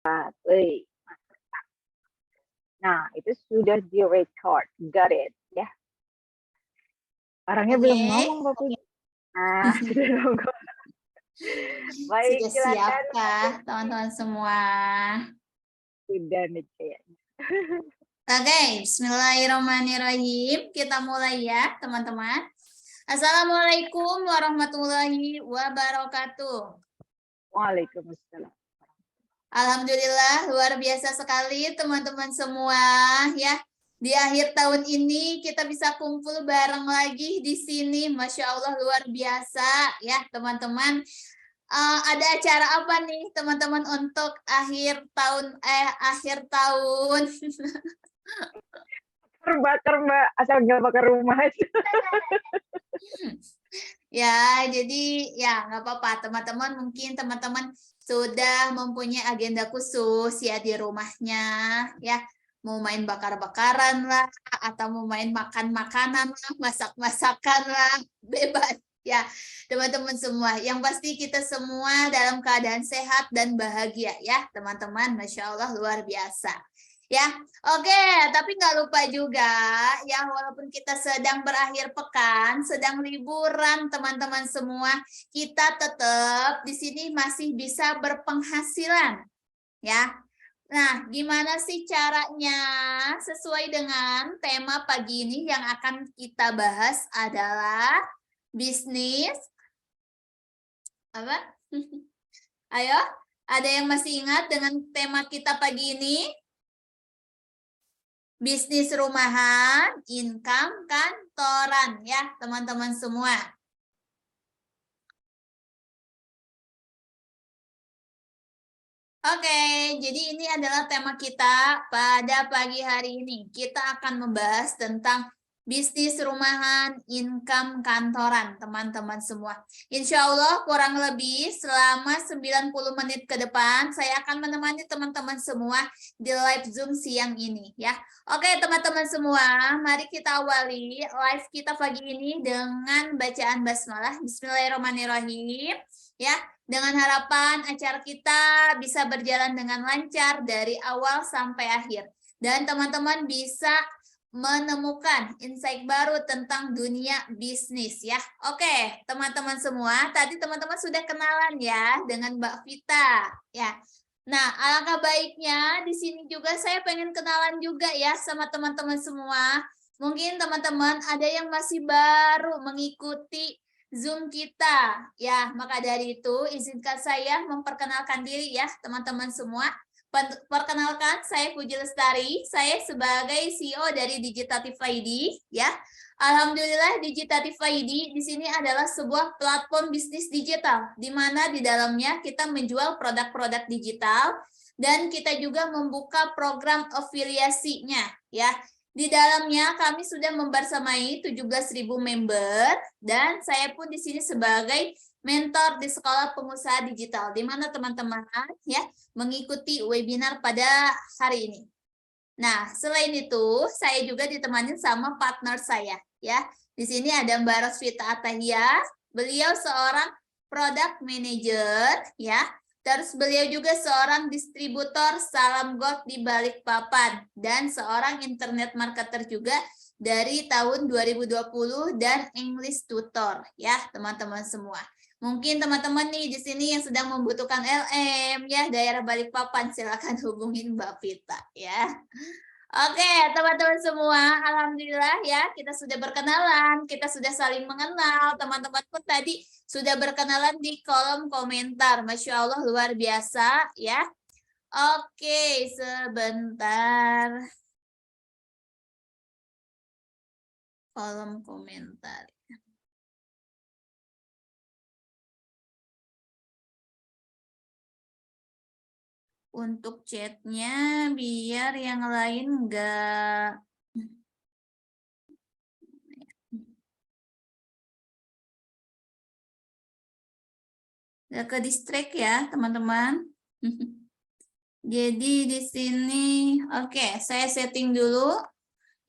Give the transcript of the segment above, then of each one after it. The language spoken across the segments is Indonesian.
Wih, nah itu sudah di-record, got it, ya. Orangnya belum ngomong Oke. Mbak Puji. Nah, sudah nongol. Baik, Sudah silakan Mbak siapkah Puji. teman-teman semua? Sudah nih kayaknya. Oke, bismillahirrahmanirrahim. Kita mulai ya, teman-teman. Assalamualaikum warahmatullahi wabarakatuh. Waalaikumsalam. Alhamdulillah, luar biasa sekali teman-teman semua ya. Di akhir tahun ini kita bisa kumpul bareng lagi di sini. Masya Allah luar biasa ya teman-teman. Ada acara apa nih teman-teman untuk akhir tahun Bakar Mbak, asal nggak bakar rumah aja. Ya, jadi ya nggak apa-apa teman-teman, mungkin teman-teman sudah mempunyai agenda khusus ya di rumahnya ya. Mau main bakar-bakaran lah, atau mau main makan-makanan lah, masak-masakan lah, bebas ya teman-teman semua. Yang pasti kita semua dalam keadaan sehat dan bahagia ya teman-teman. Masya Allah luar biasa. Ya, oke, tapi nggak lupa juga ya, walaupun kita sedang berakhir pekan, sedang liburan teman-teman semua, kita tetap di sini masih bisa berpenghasilan ya. Nah, gimana sih caranya? Sesuai dengan tema pagi ini yang akan kita bahas adalah bisnis apa? Ayo, ada yang masih ingat dengan tema kita pagi ini? Bisnis rumahan, income kantoran ya teman-teman semua. Oke, jadi ini adalah tema kita pada pagi hari ini. Kita akan membahas tentang bisnis rumahan, income kantoran, teman-teman semua. Insya Allah kurang lebih selama 90 menit ke depan, saya akan menemani teman-teman semua di live Zoom siang ini ya. Oke teman-teman semua, mari kita awali live kita pagi ini dengan bacaan basmalah. Bismillahirrahmanirrahim ya. Dengan harapan acara kita bisa berjalan dengan lancar dari awal sampai akhir. Dan teman-teman bisa menemukan insight baru tentang dunia bisnis ya. Oke, teman-teman semua, tadi teman-teman sudah kenalan ya dengan Mbak Vita ya. Nah, alangkah baiknya di sini juga saya pengen kenalan juga ya sama teman-teman semua. Mungkin teman-teman ada yang masih baru mengikuti Zoom kita ya, maka dari itu izinkan saya memperkenalkan diri ya teman-teman semua. Perkenalkan, saya Puji Lestari, saya sebagai CEO dari Digitatif ID ya. Alhamdulillah Digitatif ID di sini adalah sebuah platform bisnis digital di mana di dalamnya kita menjual produk-produk digital dan kita juga membuka program afiliasinya ya. Di dalamnya kami sudah membersamai 17.000 member dan saya pun di sini sebagai mentor di Sekolah Pengusaha Digital di mana teman-teman ya mengikuti webinar pada hari ini. Nah, selain itu saya juga ditemani sama partner saya ya. Di sini ada Mbak Rosvita Atahia, beliau seorang product manager ya. Terus beliau juga seorang distributor salam gold di Balikpapan dan seorang internet marketer juga dari tahun 2020 dan English tutor ya teman-teman semua. Mungkin teman-teman nih di sini yang sedang membutuhkan LM ya daerah Balikpapan silakan hubungin Mbak Vita ya. Oke, teman-teman semua, alhamdulillah ya, kita sudah berkenalan, kita sudah saling mengenal, teman-teman pun tadi sudah berkenalan di kolom komentar. Masya Allah, luar biasa ya. Oke, sebentar. Kolom komentar. Untuk chatnya, biar yang lain enggak ke distract ya, teman-teman. Jadi di sini, oke, saya setting dulu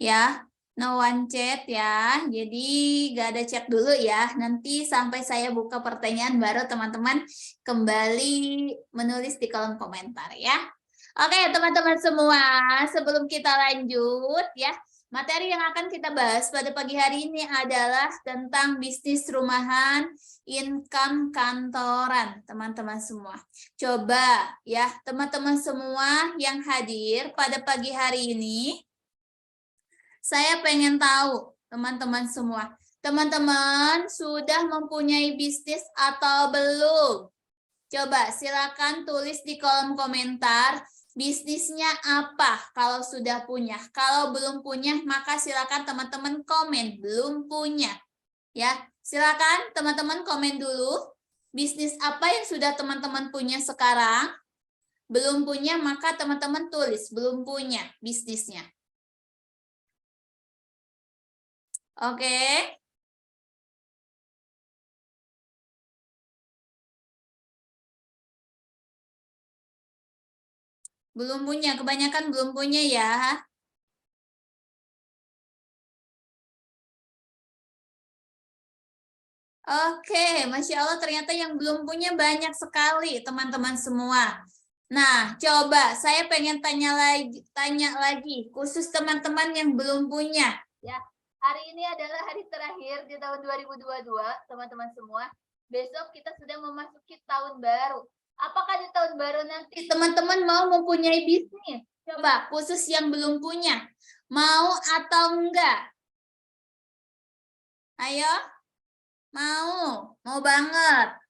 ya, no one chat ya. Jadi gak ada chat dulu ya. Nanti sampai saya buka pertanyaan baru teman-teman kembali menulis di kolom komentar ya. Oke, teman-teman semua, sebelum kita lanjut ya, materi yang akan kita bahas pada pagi hari ini adalah tentang bisnis rumahan, income kantoran, teman-teman semua. Coba ya, teman-teman semua yang hadir pada pagi hari ini, saya pengen tahu, teman-teman semua, teman-teman sudah mempunyai bisnis atau belum? Coba silakan tulis di kolom komentar bisnisnya apa kalau sudah punya. Kalau belum punya maka silakan teman-teman komen belum punya. Ya, silakan teman-teman komen dulu bisnis apa yang sudah teman-teman punya sekarang. Belum punya maka teman-teman tulis belum punya bisnisnya. Oke. Belum punya, kebanyakan belum punya ya. Oke, Masya Allah ternyata yang belum punya banyak sekali teman-teman semua. Nah, coba saya pengen tanya lagi, khusus teman-teman yang belum punya. Ya, hari ini adalah hari terakhir di tahun 2022, teman-teman semua. Besok kita sudah memasuki tahun baru. Apakah di tahun baru nanti teman-teman mau mempunyai bisnis? Coba, khusus yang belum punya. Mau atau enggak? Ayo. Mau banget.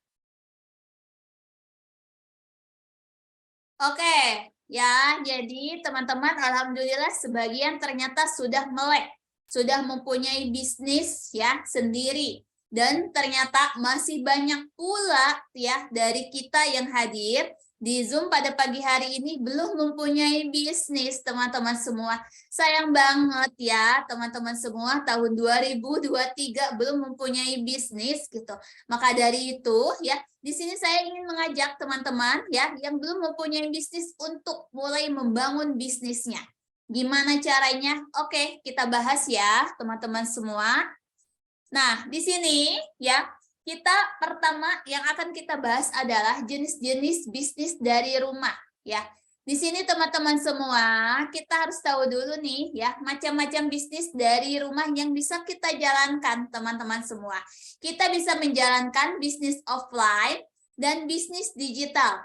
Oke, ya. Jadi teman-teman, alhamdulillah sebagian ternyata sudah melek, sudah mempunyai bisnis ya sendiri. Dan ternyata masih banyak pula ya dari kita yang hadir di Zoom pada pagi hari ini belum mempunyai bisnis, teman-teman semua. Sayang banget ya, teman-teman semua, tahun 2023 belum mempunyai bisnis gitu. Maka dari itu ya, di sini saya ingin mengajak teman-teman ya yang belum mempunyai bisnis untuk mulai membangun bisnisnya. Gimana caranya? Oke, kita bahas ya, teman-teman semua. Nah, di sini ya, kita pertama yang akan kita bahas adalah jenis-jenis bisnis dari rumah ya. Di sini teman-teman semua, kita harus tahu dulu nih ya, macam-macam bisnis dari rumah yang bisa kita jalankan, teman-teman semua. Kita bisa menjalankan bisnis offline dan bisnis digital.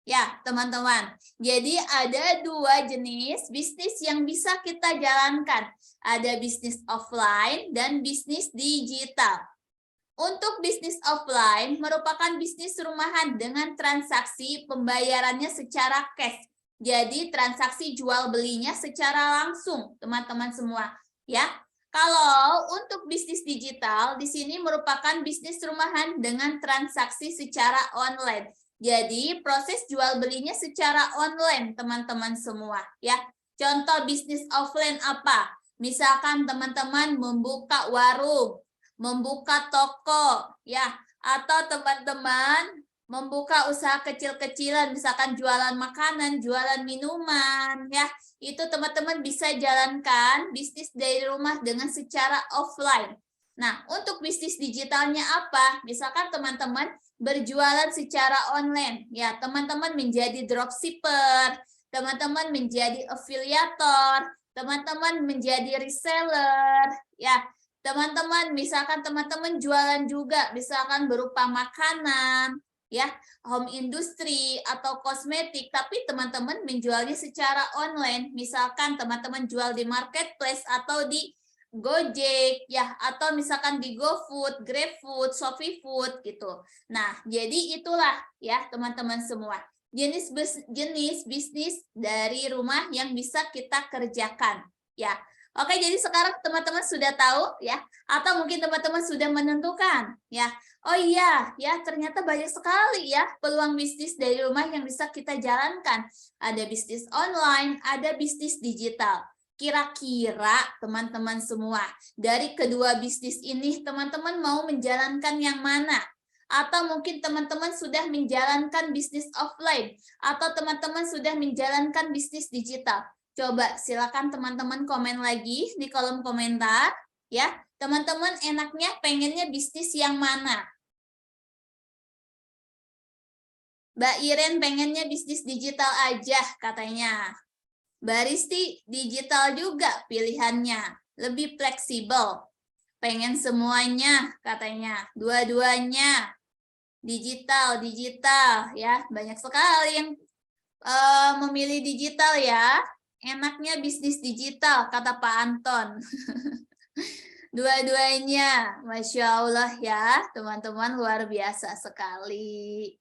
Ya, teman-teman. Jadi ada dua jenis bisnis yang bisa kita jalankan. Ada bisnis offline dan bisnis digital. Untuk bisnis offline merupakan bisnis rumahan dengan transaksi pembayarannya secara cash. Jadi transaksi jual belinya secara langsung, teman-teman semua. Ya, kalau untuk bisnis digital di sini merupakan bisnis rumahan dengan transaksi secara online. Jadi proses jual belinya secara online, teman-teman semua. Ya, contoh bisnis offline apa? Misalkan teman-teman membuka warung, membuka toko, ya, atau teman-teman membuka usaha kecil-kecilan, misalkan jualan makanan, jualan minuman, ya, itu teman-teman bisa jalankan bisnis dari rumah dengan secara offline. Nah, untuk bisnis digitalnya apa? Misalkan teman-teman berjualan secara online, ya, teman-teman menjadi dropshipper, teman-teman menjadi afiliator, teman-teman menjadi reseller, ya, teman-teman misalkan teman-teman jualan juga, misalkan berupa makanan, ya, home industry atau kosmetik, tapi teman-teman menjualnya secara online, misalkan teman-teman jual di marketplace atau di Gojek ya, atau misalkan di GoFood, GrabFood, ShopeeFood gitu. Nah, jadi itulah ya teman-teman semua jenis bisnis dari rumah yang bisa kita kerjakan ya. Oke, jadi sekarang teman-teman sudah tahu ya, atau mungkin teman-teman sudah menentukan ya. Oh iya, ya ternyata banyak sekali ya peluang bisnis dari rumah yang bisa kita jalankan. Ada bisnis online, ada bisnis digital. Kira-kira teman-teman semua, dari kedua bisnis ini teman-teman mau menjalankan yang mana? Atau mungkin teman-teman sudah menjalankan bisnis offline, atau teman-teman sudah menjalankan bisnis digital? Coba silakan teman-teman komen lagi di kolom komentar ya. Teman-teman enaknya pengennya bisnis yang mana? Mbak Iren pengennya bisnis digital aja katanya. Mbak Risti digital juga pilihannya, lebih fleksibel. Pengen semuanya katanya, dua-duanya. Digital ya. Banyak sekali yang memilih digital ya. Enaknya bisnis digital kata Pak Anton. Dua-duanya, Masya Allah ya, teman-teman luar biasa sekali.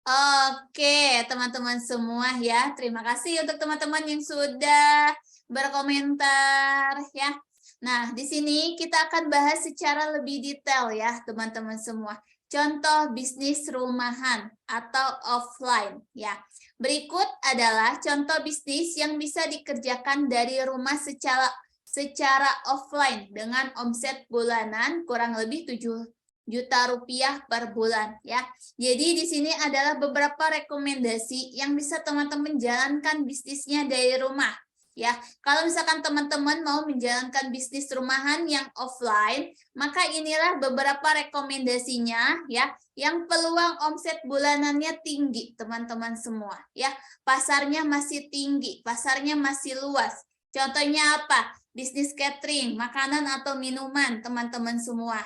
Oke, teman-teman semua ya, terima kasih untuk teman-teman yang sudah berkomentar ya. Nah, di sini kita akan bahas secara lebih detail ya, teman-teman semua. Contoh bisnis rumahan atau offline ya. Berikut adalah contoh bisnis yang bisa dikerjakan dari rumah secara offline dengan omset bulanan kurang lebih 7 juta rupiah per bulan ya. Jadi di sini adalah beberapa rekomendasi yang bisa teman-teman jalankan bisnisnya dari rumah ya. Kalau misalkan teman-teman mau menjalankan bisnis rumahan yang offline, maka inilah beberapa rekomendasinya ya, yang peluang omset bulanannya tinggi teman-teman semua ya. Pasarnya masih tinggi, pasarnya masih luas. Contohnya apa? Bisnis catering, makanan atau minuman teman-teman semua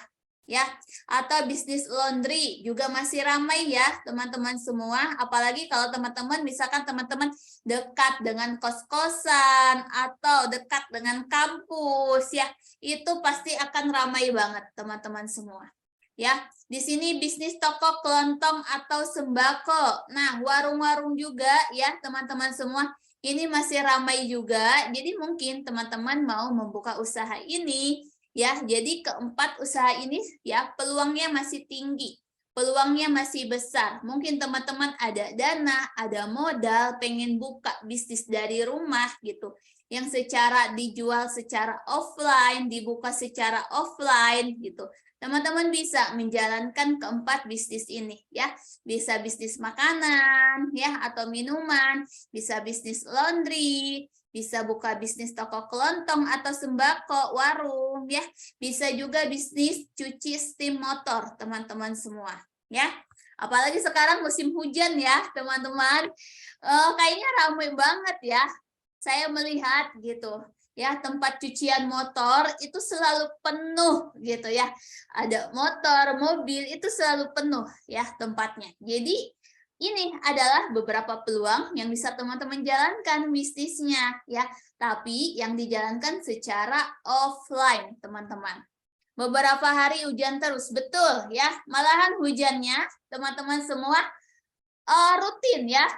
ya, atau bisnis laundry juga masih ramai ya teman-teman semua, apalagi kalau teman-teman misalkan teman-teman dekat dengan kos-kosan atau dekat dengan kampus ya, itu pasti akan ramai banget teman-teman semua ya. Di sini bisnis toko kelontong atau sembako, nah warung-warung juga ya teman-teman semua, ini masih ramai juga. Jadi mungkin teman-teman mau membuka usaha ini ya. Jadi keempat usaha ini ya peluangnya masih tinggi, peluangnya masih besar. Mungkin teman-teman ada dana, ada modal, pengen buka bisnis dari rumah gitu, yang secara dijual secara offline, dibuka secara offline gitu. Teman-teman bisa menjalankan keempat bisnis ini ya. Bisa bisnis makanan ya atau minuman, bisa bisnis laundry, bisa buka bisnis toko kelontong atau sembako, warung ya. Bisa juga bisnis cuci steam motor teman-teman semua ya. Apalagi sekarang musim hujan ya teman-teman. Kayaknya ramai banget ya. Saya melihat gitu ya, tempat cucian motor itu selalu penuh gitu ya. Ada motor, mobil itu selalu penuh ya tempatnya. Jadi ini adalah beberapa peluang yang bisa teman-teman jalankan bisnisnya ya, tapi yang dijalankan secara offline, teman-teman. Beberapa hari hujan terus, betul ya. Malahan hujannya teman-teman semua rutin ya.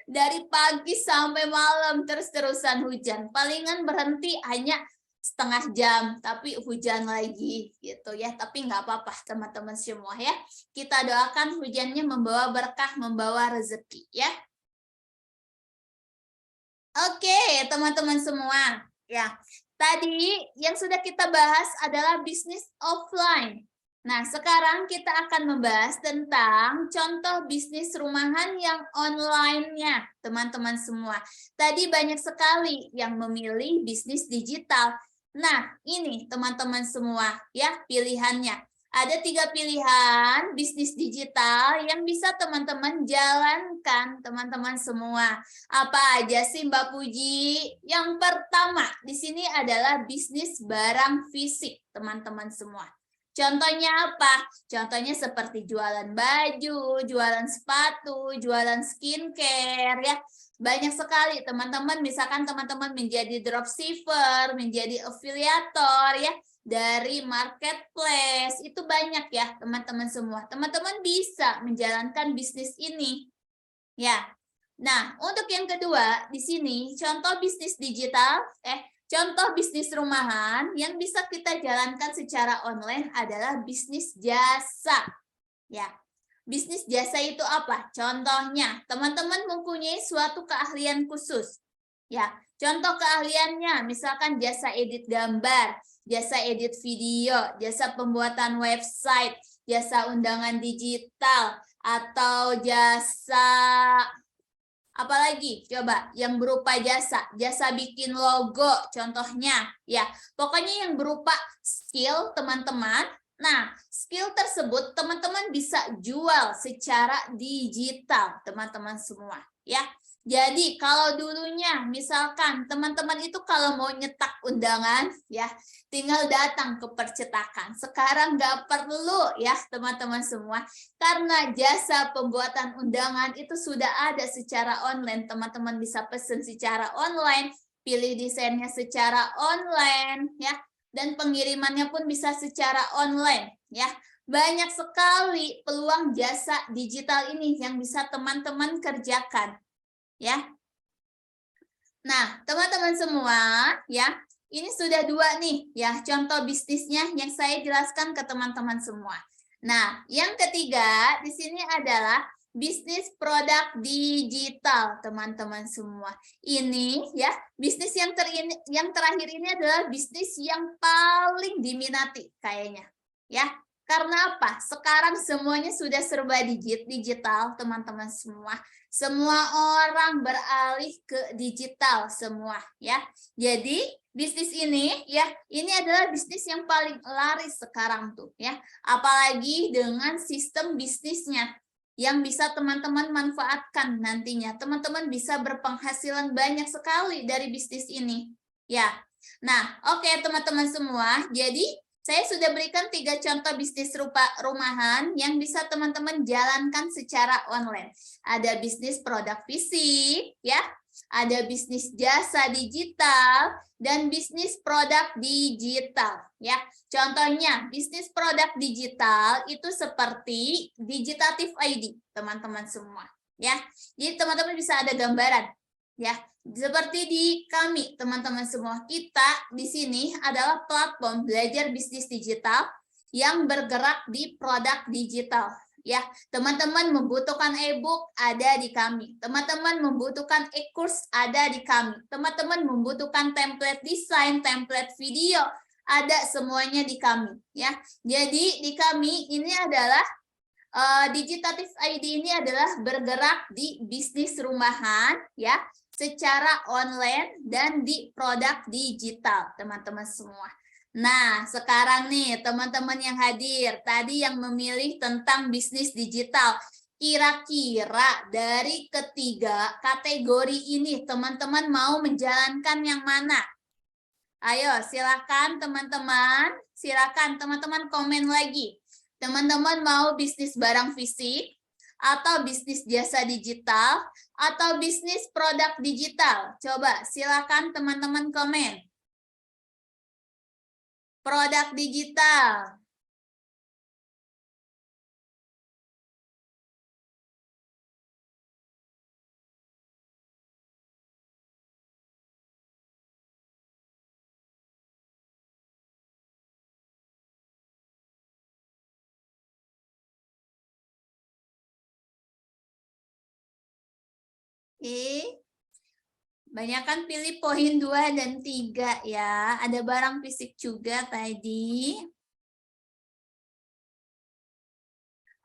Dari pagi sampai malam terus-terusan hujan. Palingan berhenti hanya setengah jam, tapi hujan lagi gitu ya. Tapi nggak apa-apa teman-teman semua ya. Kita doakan hujannya membawa berkah, membawa rezeki ya. Oke, teman-teman semua. Ya, tadi yang sudah kita bahas adalah bisnis offline. Nah, sekarang kita akan membahas tentang contoh bisnis rumahan yang online-nya, teman-teman semua. Tadi banyak sekali yang memilih bisnis digital. Nah, ini teman-teman semua ya pilihannya. Ada 3 pilihan bisnis digital yang bisa teman-teman jalankan, teman-teman semua. Apa aja sih Mbak Puji? Yang pertama di sini adalah bisnis barang fisik, teman-teman semua. Contohnya apa? Contohnya seperti jualan baju, jualan sepatu, jualan skincare ya. Banyak sekali teman-teman, misalkan teman-teman menjadi dropshipper, menjadi afiliator ya, dari marketplace, itu banyak ya teman-teman semua. Teman-teman bisa menjalankan bisnis ini. Ya. Nah, untuk yang kedua di sini contoh bisnis digital, contoh bisnis rumahan yang bisa kita jalankan secara online adalah bisnis jasa. Ya. Bisnis jasa itu apa? Contohnya, teman-teman mempunyai suatu keahlian khusus. Ya, contoh keahliannya misalkan jasa edit gambar, jasa edit video, jasa pembuatan website, jasa undangan digital, atau jasa apalagi coba yang berupa jasa bikin logo contohnya ya. Pokoknya yang berupa skill teman-teman Nah, skill tersebut teman-teman bisa jual secara digital, teman-teman semua, ya. Jadi kalau dulunya misalkan teman-teman itu kalau mau nyetak undangan ya tinggal datang ke percetakan. Sekarang nggak perlu ya teman-teman semua karena jasa pembuatan undangan itu sudah ada secara online. Teman-teman bisa pesen secara online, pilih desainnya secara online ya dan pengirimannya pun bisa secara online ya. Banyak sekali peluang jasa digital ini yang bisa teman-teman kerjakan ya. Nah, teman-teman semua, ya, ini sudah dua nih, ya, contoh bisnisnya yang saya jelaskan ke teman-teman semua. Nah, yang ketiga di sini adalah bisnis produk digital, teman-teman semua. Ini, ya, bisnis yang terakhir ini adalah bisnis yang paling diminati kayaknya, ya. Karena apa? Sekarang semuanya sudah serba digital, teman-teman semua. Semua orang beralih ke digital semua ya. Jadi bisnis ini ya, ini adalah bisnis yang paling laris sekarang tuh ya. Apalagi dengan sistem bisnisnya yang bisa teman-teman manfaatkan nantinya. Teman-teman bisa berpenghasilan banyak sekali dari bisnis ini ya. Nah, oke teman-teman semua. Jadi saya sudah berikan 3 contoh bisnis rumahan yang bisa teman-teman jalankan secara online. Ada bisnis produk fisik, ya, ada bisnis jasa digital, dan bisnis produk digital. Ya, contohnya bisnis produk digital itu seperti Digitatif ID, teman-teman semua. Ya, jadi teman-teman bisa ada gambaran. Ya, seperti di kami, teman-teman semua, kita di sini adalah platform belajar bisnis digital yang bergerak di produk digital. Ya, teman-teman membutuhkan e-book ada di kami. Teman-teman membutuhkan e-course ada di kami. Teman-teman membutuhkan template desain, template video, ada semuanya di kami. Ya, jadi di kami ini adalah Digitatif ID ini adalah bergerak di bisnis rumahan ya secara online dan di produk digital teman-teman semua. Nah, sekarang nih teman-teman yang hadir tadi yang memilih tentang bisnis digital, kira-kira dari ketiga kategori ini teman-teman mau menjalankan yang mana? Ayo, silakan teman-teman, silakan teman-teman komen lagi. Teman-teman mau bisnis barang fisik, atau bisnis jasa digital, atau bisnis produk digital? Coba silakan teman-teman komen. Produk digital. Banyak kan pilih poin 2 dan 3 ya. Ada barang fisik juga tadi.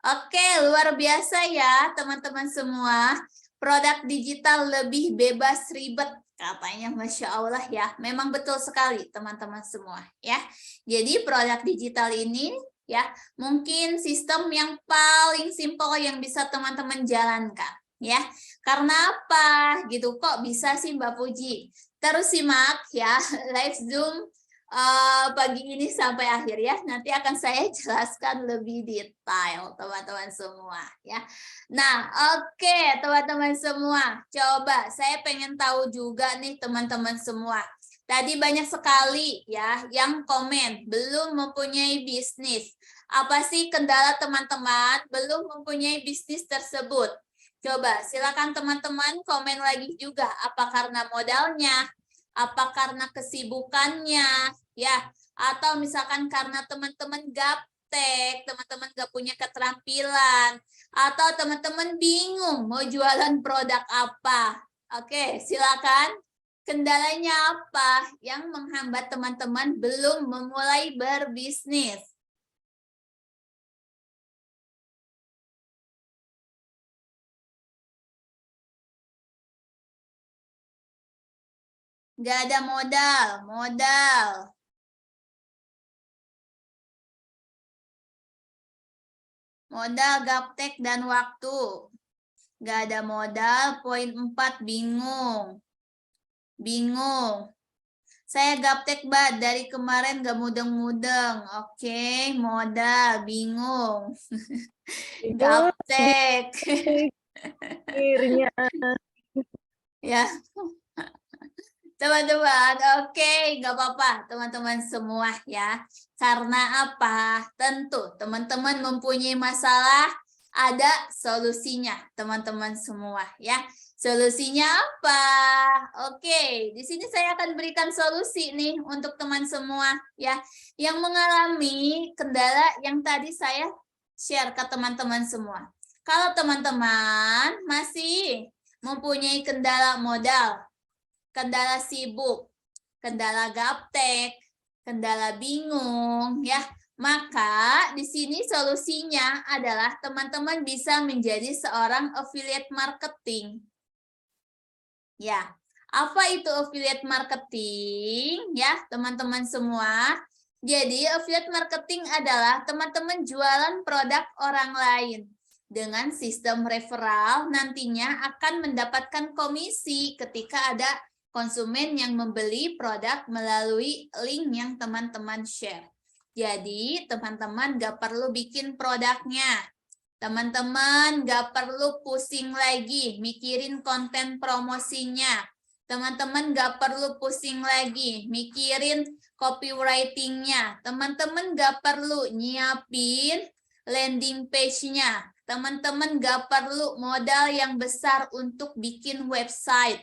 Oke, luar biasa ya teman-teman semua. Produk digital lebih bebas ribet katanya, Masya Allah ya. Memang betul sekali teman-teman semua ya. Jadi produk digital ini ya mungkin sistem yang paling simpel yang bisa teman-teman jalankan ya. Karena apa gitu kok bisa sih Mbak Puji? Terus simak ya live Zoom pagi ini sampai akhir ya. Nanti akan saya jelaskan lebih detail teman-teman semua ya. Nah, oke teman-teman semua. Coba saya pengen tahu juga nih teman-teman semua. Tadi banyak sekali ya yang komen belum mempunyai bisnis. Apa sih kendala teman-teman belum mempunyai bisnis tersebut? Coba silakan teman-teman komen lagi juga. Apa karena modalnya? Apa karena kesibukannya? Ya, atau misalkan karena teman-teman gaptek, teman-teman gak punya keterampilan, atau teman-teman bingung mau jualan produk apa. Oke, silakan. Kendalanya apa yang menghambat teman-teman belum memulai berbisnis? Gak ada modal. Modal, gaptek, dan waktu. Gak ada modal, poin 4, bingung. Bingung. Saya gaptek, Mbak, dari kemarin gak mudeng-mudeng. Oke, modal, bingung. Gaptek. Akhirnya. Ya, teman-teman, oke, gak apa-apa, teman-teman semua ya. Karena apa? Tentu teman-teman mempunyai masalah, ada solusinya, teman-teman semua ya. Solusinya apa? Oke, di sini saya akan berikan solusi nih untuk teman semua ya, yang mengalami kendala yang tadi saya share ke teman-teman semua. Kalau teman-teman masih mempunyai kendala modal, kendala sibuk, kendala gaptek, kendala bingung, ya. Maka di sini solusinya adalah teman-teman bisa menjadi seorang affiliate marketing. Ya, apa itu affiliate marketing? Ya, teman-teman semua. Jadi affiliate marketing adalah teman-teman jualan produk orang lain. Dengan sistem referral nantinya akan mendapatkan komisi ketika ada konsumen yang membeli produk melalui link yang teman-teman share. Jadi teman-teman gak perlu bikin produknya. Teman-teman gak perlu pusing lagi mikirin konten promosinya. Teman-teman gak perlu pusing lagi mikirin copywriting-nya. Teman-teman gak perlu nyiapin landing page-nya. Teman-teman gak perlu modal yang besar untuk bikin website.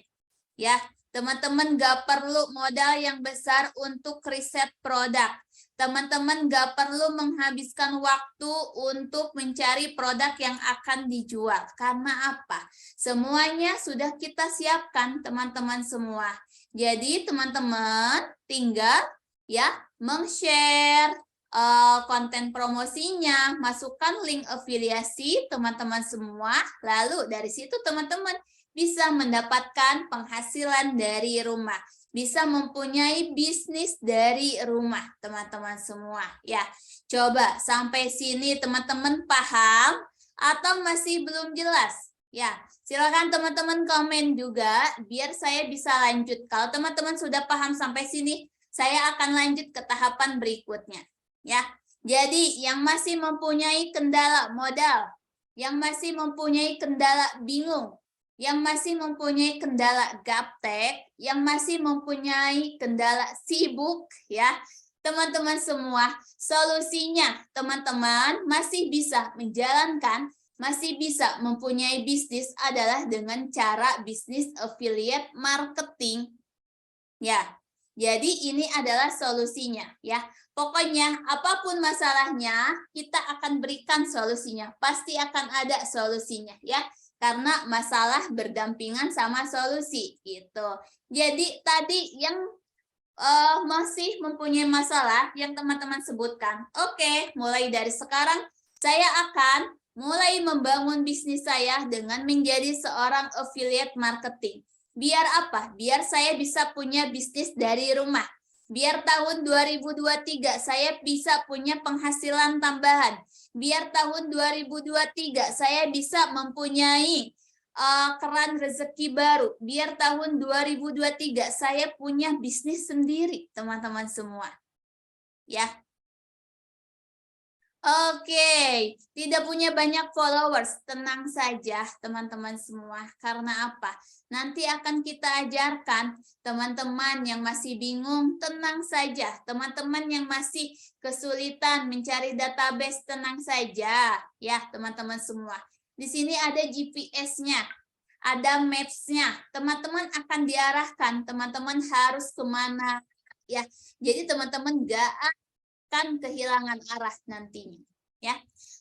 Ya, teman-teman gak perlu modal yang besar untuk riset produk. Teman-teman gak perlu menghabiskan waktu untuk mencari produk yang akan dijual. Karena apa? Semuanya sudah kita siapkan, teman-teman semua. Jadi teman-teman tinggal ya meng-share konten promosinya, masukkan link afiliasi teman-teman semua, lalu dari situ teman-teman bisa mendapatkan penghasilan dari rumah, bisa mempunyai bisnis dari rumah, teman-teman semua. Ya, coba sampai sini teman-teman paham atau masih belum jelas? Ya, silakan teman-teman komen juga biar saya bisa lanjut. Kalau teman-teman sudah paham sampai sini, saya akan lanjut ke tahapan berikutnya. Ya, jadi yang masih mempunyai kendala modal, yang masih mempunyai kendala bingung, yang masih mempunyai kendala gaptek, yang masih mempunyai kendala sibuk, ya teman-teman semua, solusinya teman-teman masih bisa menjalankan, masih bisa mempunyai bisnis adalah dengan cara bisnis affiliate marketing. Ya, jadi ini adalah solusinya ya. Pokoknya apapun masalahnya, kita akan berikan solusinya. Pasti akan ada solusinya ya. Karena masalah berdampingan sama solusi gitu. Jadi tadi yang masih mempunyai masalah yang teman-teman sebutkan. Oke, mulai dari sekarang saya akan mulai membangun bisnis saya dengan menjadi seorang affiliate marketing. Biar apa? Biar saya bisa punya bisnis dari rumah. Biar tahun 2023 saya bisa punya penghasilan tambahan. Biar tahun 2023 saya bisa mempunyai keran rezeki baru. Biar tahun 2023 saya punya bisnis sendiri, teman-teman semua. Ya. Oke, tidak punya banyak followers, tenang saja teman-teman semua. Karena apa? Nanti akan kita ajarkan teman-teman yang masih bingung, tenang saja. Teman-teman yang masih kesulitan mencari database, tenang saja. Ya, teman-teman semua. Di sini ada GPS-nya, ada maps-nya. Teman-teman akan diarahkan, teman-teman harus kemana. Ya, jadi teman-teman gak akan kehilangan arah nantinya. Ya,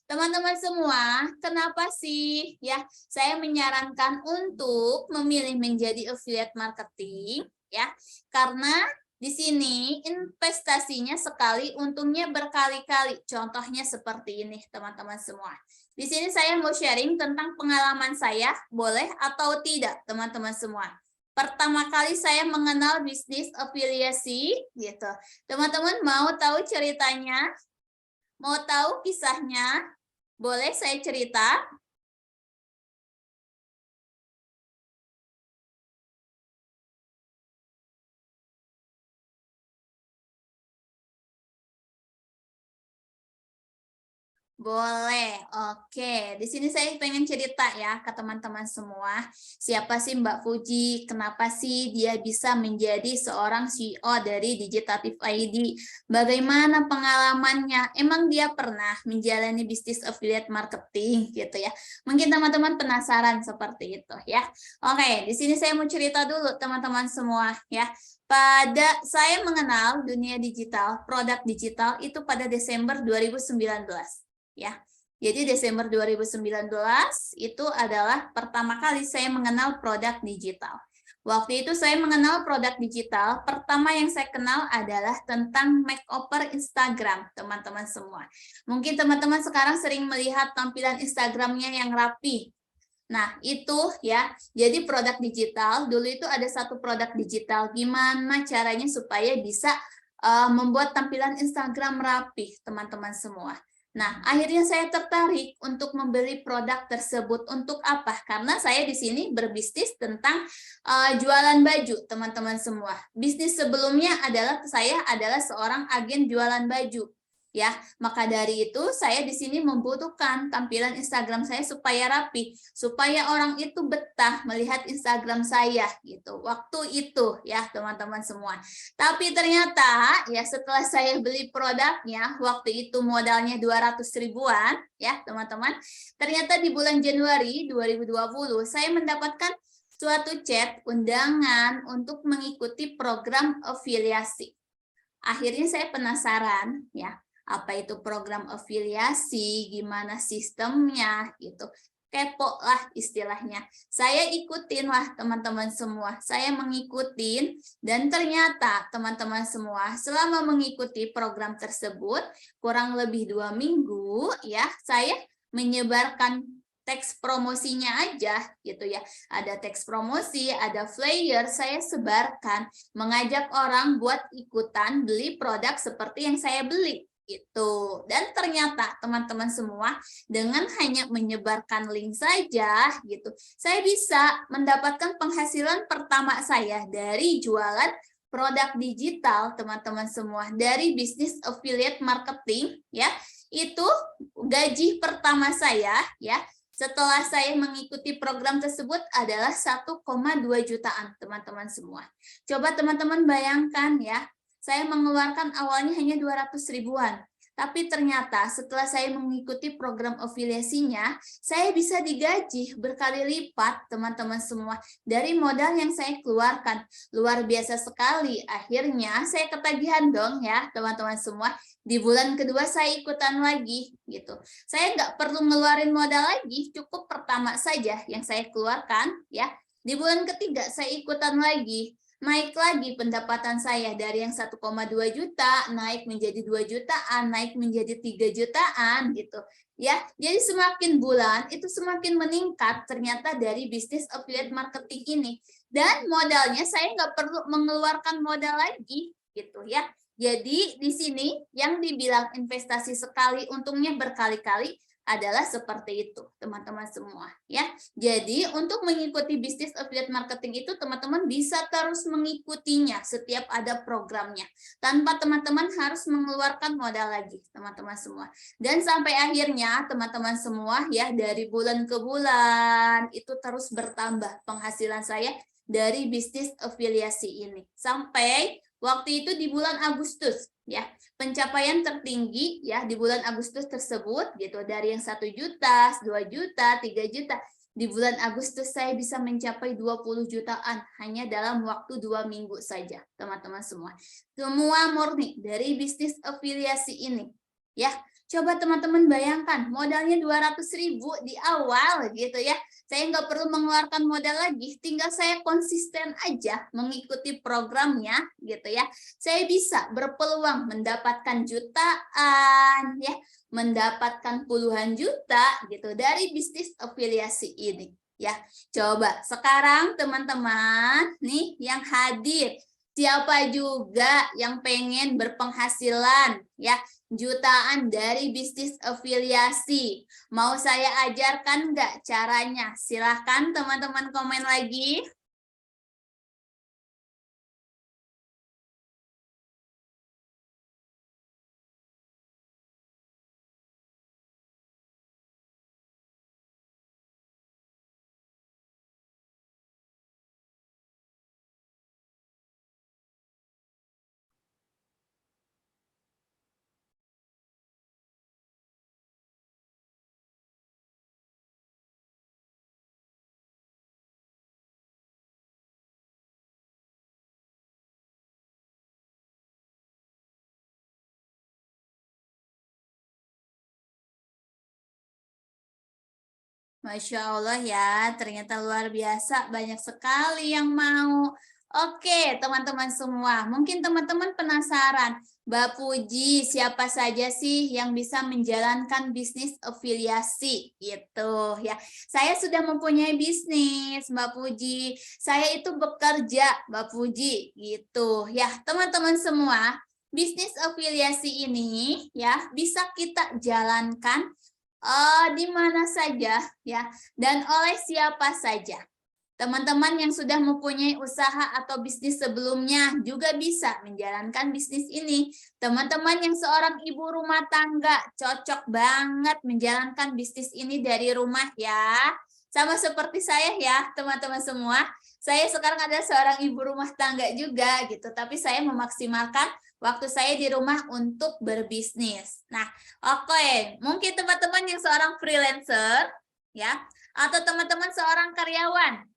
teman-teman semua, kenapa sih ya saya menyarankan untuk memilih menjadi affiliate marketing? Ya, karena di sini investasinya sekali, untungnya berkali-kali. Contohnya seperti ini, teman-teman semua. Di sini saya mau sharing tentang pengalaman saya, boleh atau tidak, teman-teman semua. Pertama kali saya mengenal bisnis afiliasi, gitu. Teman-teman mau tahu ceritanya? Mau tahu kisahnya? Boleh saya cerita? Boleh, oke. Di sini saya pengen cerita ya ke teman-teman semua. Siapa sih Mbak Fuji? Kenapa sih dia bisa menjadi seorang CEO dari Digitatif ID? Bagaimana pengalamannya? Emang dia pernah menjalani bisnis affiliate marketing gitu ya? Mungkin teman-teman penasaran seperti itu ya. Oke, di sini saya mau cerita dulu teman-teman semua ya. Pada saya mengenal dunia digital, produk digital itu pada Desember 2019. Ya. Jadi Desember 2019 itu adalah pertama kali saya mengenal produk digital. Waktu itu saya mengenal produk digital, pertama yang saya kenal adalah tentang makeover Instagram, teman-teman semua. Mungkin teman-teman sekarang sering melihat tampilan Instagramnya yang rapi. Nah, itu ya, jadi produk digital, dulu itu ada satu produk digital, gimana caranya supaya bisa membuat tampilan Instagram rapi, teman-teman semua. Nah, akhirnya saya tertarik untuk membeli produk tersebut. Untuk apa? Karena saya di sini berbisnis tentang jualan baju, teman-teman semua. Bisnis sebelumnya adalah saya adalah seorang agen jualan baju. Ya, maka dari itu saya di sini membutuhkan tampilan Instagram saya supaya rapi, supaya orang itu betah melihat Instagram saya gitu. Waktu itu ya, teman-teman semua. Tapi ternyata ya setelah saya beli produknya, waktu itu modalnya 200 ribuan ya, teman-teman. Ternyata di bulan Januari 2020 saya mendapatkan suatu chat undangan untuk mengikuti program afiliasi. Akhirnya saya penasaran ya, apa itu program afiliasi, gimana sistemnya gitu. Kepo lah istilahnya. Saya ikutin lah teman-teman semua. Saya mengikutin dan ternyata teman-teman semua selama mengikuti program tersebut kurang lebih 2 minggu ya, saya menyebarkan teks promosinya aja gitu ya. Ada teks promosi, ada flyer, saya sebarkan, mengajak orang buat ikutan beli produk seperti yang saya beli gitu. Dan ternyata teman-teman semua dengan hanya menyebarkan link saja gitu, saya bisa mendapatkan penghasilan pertama saya dari jualan produk digital, teman-teman semua, dari bisnis affiliate marketing ya. Itu gaji pertama saya ya setelah saya mengikuti program tersebut adalah 1,2 jutaan, teman-teman semua. Coba teman-teman bayangkan ya, saya mengeluarkan awalnya hanya 200 ribuan. Tapi ternyata setelah saya mengikuti program afiliasinya, saya bisa digaji berkali lipat, teman-teman semua, dari modal yang saya keluarkan. Luar biasa sekali. Akhirnya saya ketagihan dong ya, teman-teman semua. Di bulan kedua saya ikutan lagi gitu. Saya nggak perlu ngeluarin modal lagi, cukup pertama saja yang saya keluarkan ya. Di bulan ketiga saya ikutan lagi, naik lagi pendapatan saya dari yang 1,2 juta naik menjadi 2 jutaan, naik menjadi 3 jutaan gitu. Ya, jadi semakin bulan itu semakin meningkat ternyata dari bisnis affiliate marketing ini. Dan modalnya saya nggak perlu mengeluarkan modal lagi gitu ya. Jadi di sini yang dibilang investasi sekali untungnya berkali-kali adalah seperti itu, teman-teman semua ya. Jadi untuk mengikuti bisnis affiliate marketing itu teman-teman bisa terus mengikutinya setiap ada programnya tanpa teman-teman harus mengeluarkan modal lagi, teman-teman semua. Dan sampai akhirnya teman-teman semua ya dari bulan ke bulan itu terus bertambah penghasilan saya dari bisnis afiliasi ini. Sampai waktu itu di bulan Agustus ya, pencapaian tertinggi ya di bulan Agustus tersebut gitu, dari yang 1 juta, 2 juta, 3 juta. Di bulan Agustus saya bisa mencapai 20 jutaan hanya dalam waktu 2 minggu saja, teman-teman semua. Semua murni dari bisnis afiliasi ini. Ya, coba teman-teman bayangkan modalnya 200 ribu di awal gitu ya. Saya nggak perlu mengeluarkan modal lagi, tinggal saya konsisten aja mengikuti programnya gitu ya. Saya bisa berpeluang mendapatkan jutaan ya, mendapatkan puluhan juta gitu dari bisnis afiliasi ini ya. Coba sekarang teman-teman nih yang hadir, siapa juga yang pengen berpenghasilan ya jutaan dari bisnis afiliasi. Mau saya ajarkan nggak caranya? Silahkan teman-teman komen lagi. Masya Allah ya, ternyata luar biasa, banyak sekali yang mau. Oke, teman-teman semua, mungkin teman-teman penasaran, Mbak Puji, siapa saja sih yang bisa menjalankan bisnis afiliasi? Gitu ya. Saya sudah mempunyai bisnis, Mbak Puji. Saya itu bekerja, Mbak Puji, gitu ya. Teman-teman semua, bisnis afiliasi ini ya bisa kita jalankan di mana saja ya, dan oleh siapa saja. Teman-teman yang sudah mempunyai usaha atau bisnis sebelumnya juga bisa menjalankan bisnis ini. Teman-teman yang seorang ibu rumah tangga cocok banget menjalankan bisnis ini dari rumah ya. Sama seperti saya ya, teman-teman semua. Saya sekarang adalah seorang ibu rumah tangga juga gitu, tapi saya memaksimalkan waktu saya di rumah untuk berbisnis. Nah, oke, mungkin teman-teman yang seorang freelancer ya, atau teman-teman seorang karyawan.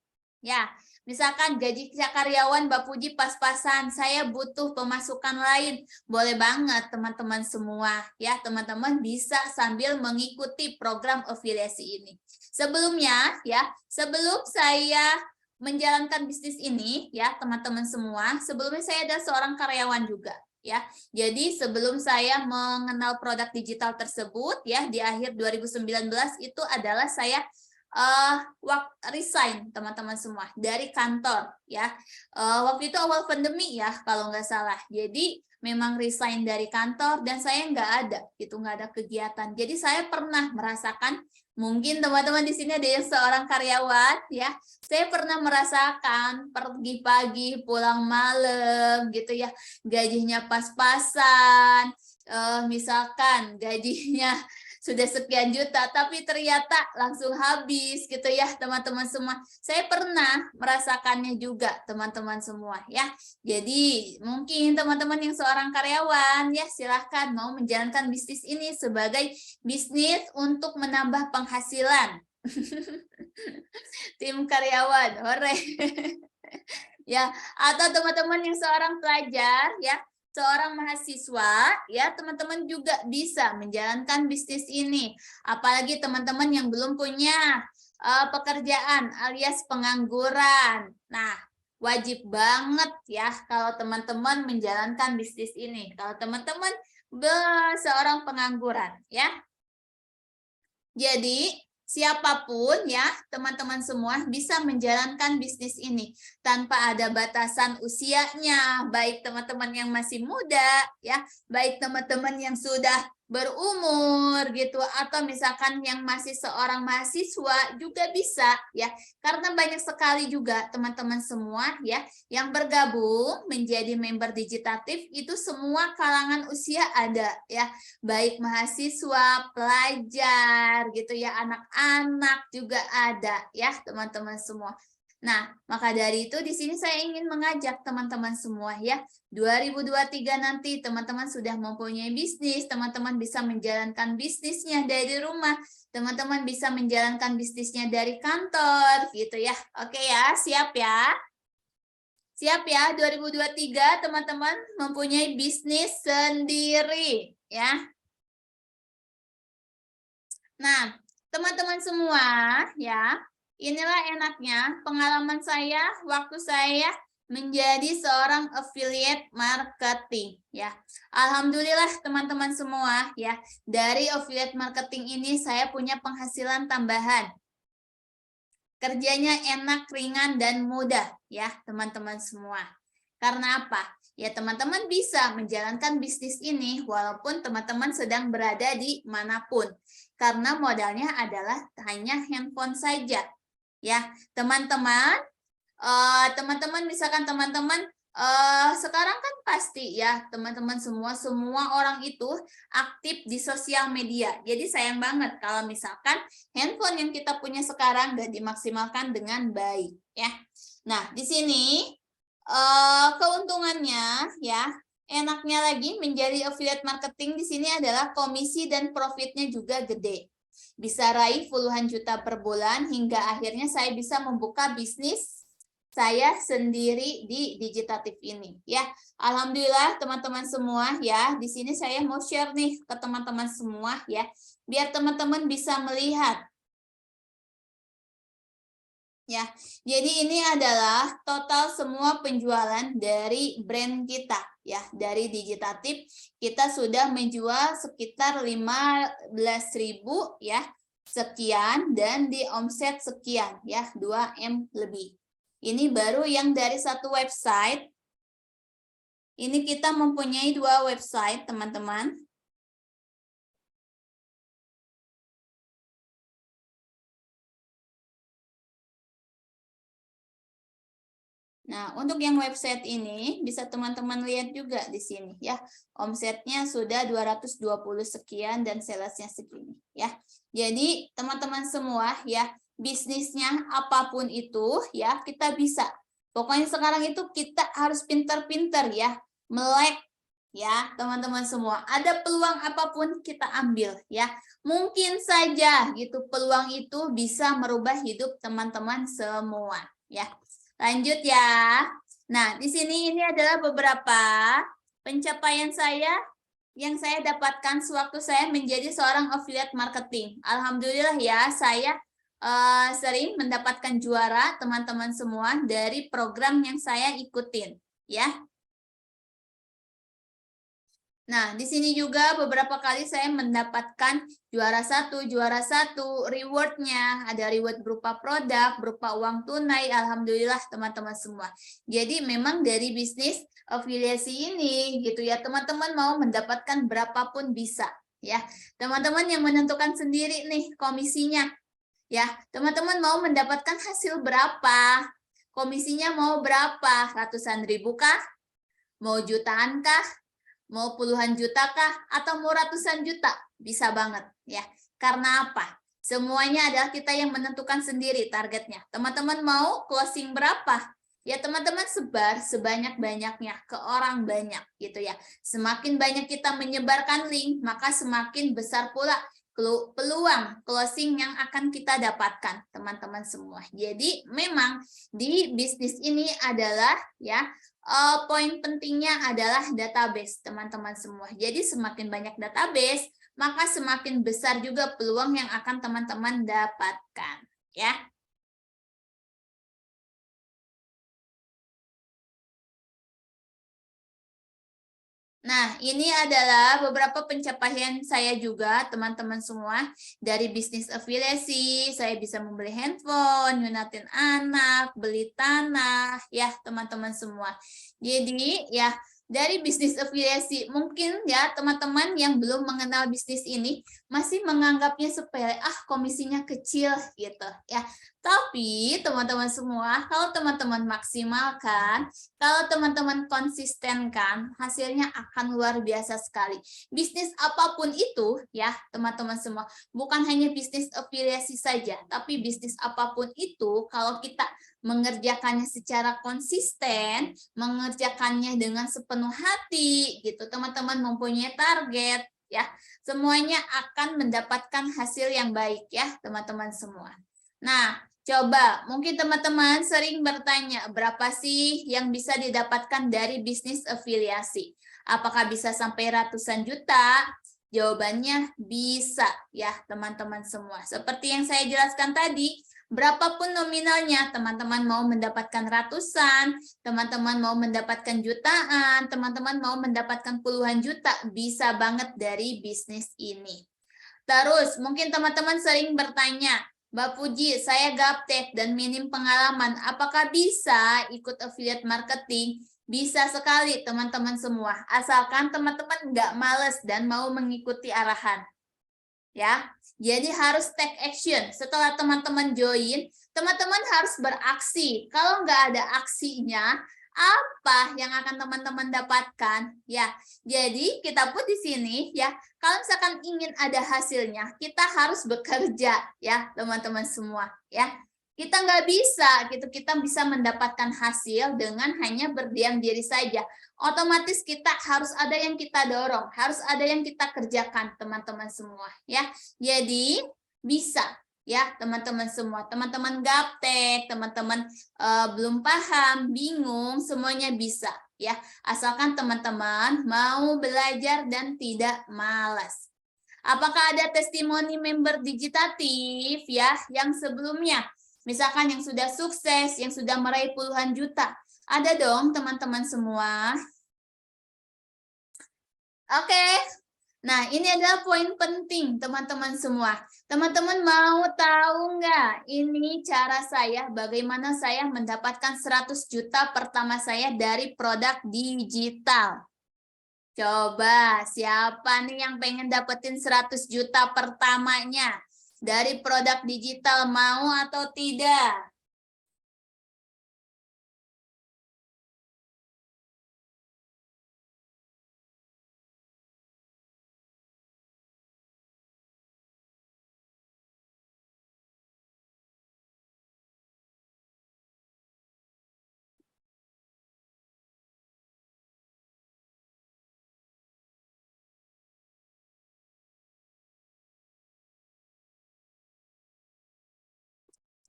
Ya, misalkan gaji karyawan Mbak Puji pas-pasan, saya butuh pemasukan lain. Boleh banget teman-teman semua. Ya, teman-teman bisa sambil mengikuti program afiliasi ini. Sebelumnya ya, sebelum saya menjalankan bisnis ini ya, teman-teman semua, sebelumnya saya adalah seorang karyawan juga. Ya, jadi sebelum saya mengenal produk digital tersebut ya di akhir 2019 itu adalah saya resign teman-teman semua dari kantor ya. Waktu itu awal pandemi ya kalau nggak salah. Jadi memang resign dari kantor dan saya nggak ada kegiatan. Jadi saya pernah merasakan, mungkin teman-teman di sini ada yang seorang karyawan ya. Saya pernah merasakan pergi pagi pulang malam gitu ya, gajinya pas-pasan. Misalkan gajinya sudah sekian juta, tapi ternyata langsung habis gitu ya teman-teman semua. Saya pernah merasakannya juga teman-teman semua ya. Jadi mungkin teman-teman yang seorang karyawan ya silahkan mau menjalankan bisnis ini sebagai bisnis untuk menambah penghasilan. Tim karyawan, hore. Ya, atau teman-teman yang seorang pelajar ya, seorang mahasiswa ya, teman-teman juga bisa menjalankan bisnis ini. Apalagi teman-teman yang belum punya pekerjaan alias pengangguran. Nah, wajib banget ya kalau teman-teman menjalankan bisnis ini. Kalau teman-teman seorang pengangguran ya. Jadi siapapun ya, teman-teman semua bisa menjalankan bisnis ini tanpa ada batasan usianya, baik teman-teman yang masih muda ya, baik teman-teman yang sudah berumur gitu, atau misalkan yang masih seorang mahasiswa juga bisa ya, karena banyak sekali juga teman-teman semua ya yang bergabung menjadi member Digitatif itu semua kalangan usia ada ya, baik mahasiswa, pelajar gitu ya, anak-anak juga ada ya teman-teman semua. Nah, maka dari itu di sini saya ingin mengajak teman-teman semua ya, 2023 nanti teman-teman sudah mempunyai bisnis, teman-teman bisa menjalankan bisnisnya dari rumah, teman-teman bisa menjalankan bisnisnya dari kantor gitu ya. Oke ya, siap ya? Siap ya, 2023 teman-teman mempunyai bisnis sendiri ya. Nah, teman-teman semua ya, inilah enaknya pengalaman saya waktu saya menjadi seorang affiliate marketing ya. Alhamdulillah teman-teman semua ya, dari affiliate marketing ini saya punya penghasilan tambahan. Kerjanya enak, ringan, dan mudah ya teman-teman semua. Karena apa? Ya, teman-teman bisa menjalankan bisnis ini walaupun teman-teman sedang berada di manapun. Karena modalnya adalah hanya handphone saja. Ya, teman-teman, misalkan teman-teman sekarang kan pasti ya teman-teman semua orang itu aktif di sosial media. Jadi sayang banget kalau misalkan handphone yang kita punya sekarang nggak dimaksimalkan dengan baik ya. Nah, di sini keuntungannya ya, enaknya lagi menjadi affiliate marketing di sini adalah komisi dan profitnya juga gede. Bisa raih puluhan juta per bulan hingga akhirnya saya bisa membuka bisnis saya sendiri di Digitatif ini ya. Alhamdulillah teman-teman semua ya. Di sini saya mau share nih ke teman-teman semua ya, biar teman-teman bisa melihat. Ya, jadi ini adalah total semua penjualan dari brand kita ya, dari Digitatif kita sudah menjual sekitar 15.000 ya, sekian dan di omset sekian ya, 2M lebih. Ini baru yang dari satu website. Ini kita mempunyai 2 website, teman-teman. Nah, untuk yang website ini bisa teman-teman lihat juga di sini ya. Omsetnya sudah 220 sekian dan salesnya segini ya. Jadi, teman-teman semua ya, bisnisnya apapun itu ya, kita bisa. Pokoknya sekarang itu kita harus pintar-pintar ya, melek ya, teman-teman semua. Ada peluang apapun kita ambil ya. Mungkin saja gitu peluang itu bisa merubah hidup teman-teman semua ya. Lanjut ya. Nah, di sini ini adalah beberapa pencapaian saya yang saya dapatkan sewaktu saya menjadi seorang affiliate marketing. Alhamdulillah ya, saya sering mendapatkan juara teman-teman semua dari program yang saya ikutin, ya. Nah, di sini juga beberapa kali saya mendapatkan juara satu, rewardnya, ada reward berupa produk, berupa uang tunai, alhamdulillah teman-teman semua. Jadi memang dari bisnis afiliasi ini gitu ya, teman-teman mau mendapatkan berapapun bisa ya. Teman-teman yang menentukan sendiri nih komisinya ya. Teman-teman mau mendapatkan hasil berapa? Komisinya mau berapa? Ratusan ribu kah? Mau jutaan kah? Mau puluhan juta kah? Atau mau ratusan juta? Bisa banget ya. Karena apa? Semuanya adalah kita yang menentukan sendiri targetnya. Teman-teman mau closing berapa? Ya teman-teman sebar sebanyak-banyaknya ke orang banyak gitu ya. Semakin banyak kita menyebarkan link, maka semakin besar pula peluang closing yang akan kita dapatkan teman-teman semua. Jadi memang di bisnis ini adalah ya poin pentingnya adalah database teman-teman semua. Jadi semakin banyak database, maka semakin besar juga peluang yang akan teman-teman dapatkan, ya. Nah, ini adalah beberapa pencapaian saya juga, teman-teman semua. Dari bisnis afiliasi, saya bisa membeli handphone, nyunatin anak, beli tanah, ya teman-teman semua. Jadi, ya dari bisnis afiliasi, mungkin ya teman-teman yang belum mengenal bisnis ini, masih menganggapnya sepele, komisinya kecil gitu ya. Tapi teman-teman semua, kalau teman-teman maksimalkan, kalau teman-teman konsistenkan, hasilnya akan luar biasa sekali. Bisnis apapun itu, ya teman-teman semua, bukan hanya bisnis afiliasi saja, tapi bisnis apapun itu, kalau kita mengerjakannya secara konsisten, mengerjakannya dengan sepenuh hati, gitu, teman-teman mempunyai target, ya, semuanya akan mendapatkan hasil yang baik, ya, teman-teman semua. Nah, coba, mungkin teman-teman sering bertanya, berapa sih yang bisa didapatkan dari bisnis afiliasi? Apakah bisa sampai ratusan juta? Jawabannya bisa ya teman-teman semua. Seperti yang saya jelaskan tadi, berapapun nominalnya, teman-teman mau mendapatkan ratusan, teman-teman mau mendapatkan jutaan, teman-teman mau mendapatkan puluhan juta, bisa banget dari bisnis ini. Terus, mungkin teman-teman sering bertanya, Mbak Puji, saya gaptek dan minim pengalaman, apakah bisa ikut affiliate marketing? Bisa sekali teman-teman semua, asalkan teman-teman nggak males dan mau mengikuti arahan. Ya, jadi harus take action. Setelah teman-teman join, teman-teman harus beraksi. Kalau nggak ada aksinya, apa yang akan teman-teman dapatkan? Ya, jadi kita pun di sini ya, kalau misalkan ingin ada hasilnya, kita harus bekerja ya, teman-teman semua ya. Kita nggak bisa gitu, kita bisa mendapatkan hasil dengan hanya berdiam diri saja. Otomatis kita harus ada yang kita dorong, harus ada yang kita kerjakan, teman-teman semua ya. Jadi bisa ya, teman-teman semua. Teman-teman gaptek, teman-teman belum paham, bingung, semuanya bisa ya. Asalkan teman-teman mau belajar dan tidak malas. Apakah ada testimoni member Digitatif ya yang sebelumnya? Misalkan yang sudah sukses, yang sudah meraih puluhan juta. Ada dong teman-teman semua. Oke. Nah, ini adalah poin penting teman-teman semua. Teman-teman mau tahu nggak ini cara saya bagaimana saya mendapatkan 100 juta pertama saya dari produk digital? Coba siapa nih yang pengen dapetin 100 juta pertamanya dari produk digital, mau atau tidak?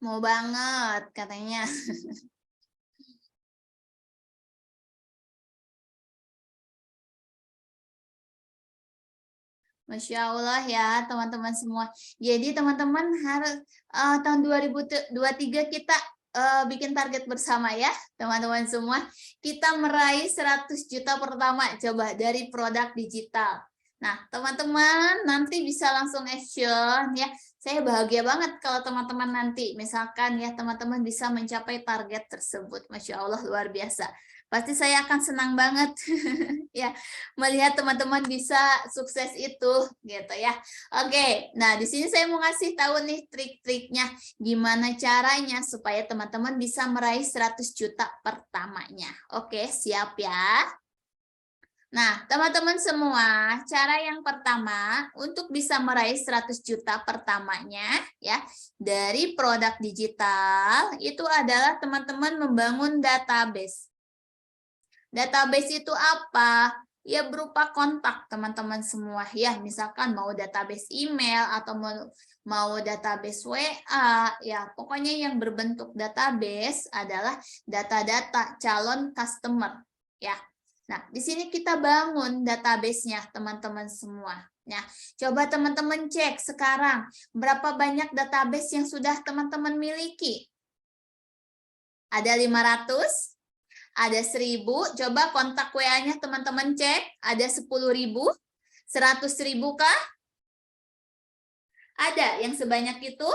Mau banget katanya. Masya Allah ya teman-teman semua. Jadi teman-teman harus tahun 2023 kita bikin target bersama ya teman-teman semua. Kita meraih 100 juta pertama coba dari produk digital. Nah teman-teman nanti bisa langsung action ya. Saya bahagia banget kalau teman-teman nanti misalkan ya teman-teman bisa mencapai target tersebut. Masya Allah luar biasa. Pasti saya akan senang banget ya melihat teman-teman bisa sukses itu gitu ya. Oke, nah di sini saya mau ngasih tahu nih trik-triknya gimana caranya supaya teman-teman bisa meraih 100 juta pertamanya. Oke, siap ya. Nah, teman-teman semua, cara yang pertama untuk bisa meraih 100 juta pertamanya ya dari produk digital itu adalah teman-teman membangun database. Database itu apa? Ya berupa kontak teman-teman semua. Ya misalkan mau database email atau mau database WA. Ya pokoknya yang berbentuk database adalah data-data calon customer. Ya. Nah di sini kita bangun database-nya teman-teman semua. Nah, coba teman-teman cek sekarang berapa banyak database yang sudah teman-teman miliki. Ada 500? Ada 1000, coba kontak WA-nya teman-teman cek, ada 10.000, 100.000 kah? Ada yang sebanyak itu?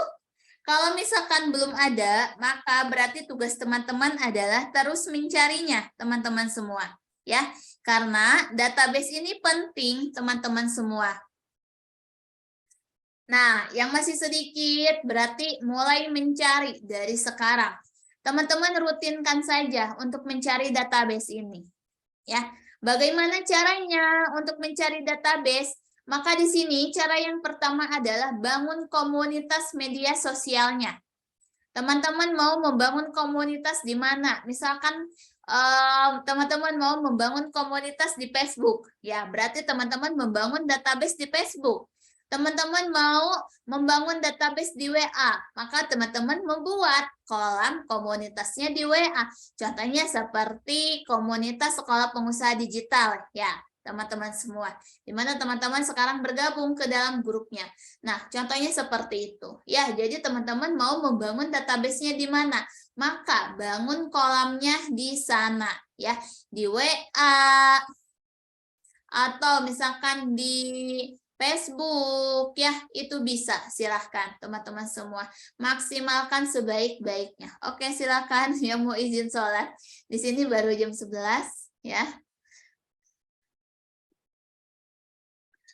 Kalau misalkan belum ada, maka berarti tugas teman-teman adalah terus mencarinya, teman-teman semua. Ya, karena database ini penting, teman-teman semua. Nah, yang masih sedikit berarti mulai mencari dari sekarang. Teman-teman rutinkan saja untuk mencari database ini. Ya, bagaimana caranya untuk mencari database? Maka di sini cara yang pertama adalah bangun komunitas media sosialnya. Teman-teman mau membangun komunitas di mana? Misalkan teman-teman mau membangun komunitas di Facebook. Ya, berarti teman-teman membangun database di Facebook. Teman-teman mau membangun database di WA, maka teman-teman membuat kolam komunitasnya di WA. Contohnya seperti komunitas sekolah pengusaha digital, ya teman-teman semua. Di mana teman-teman sekarang bergabung ke dalam grupnya. Nah, contohnya seperti itu. Ya, jadi teman-teman mau membangun database-nya di mana? Maka bangun kolamnya di sana, ya, di WA atau misalkan di Facebook ya, itu bisa. Silahkan teman-teman semua. Maksimalkan sebaik-baiknya. Oke, silakan yang mau izin sholat. Di sini baru jam 11 ya.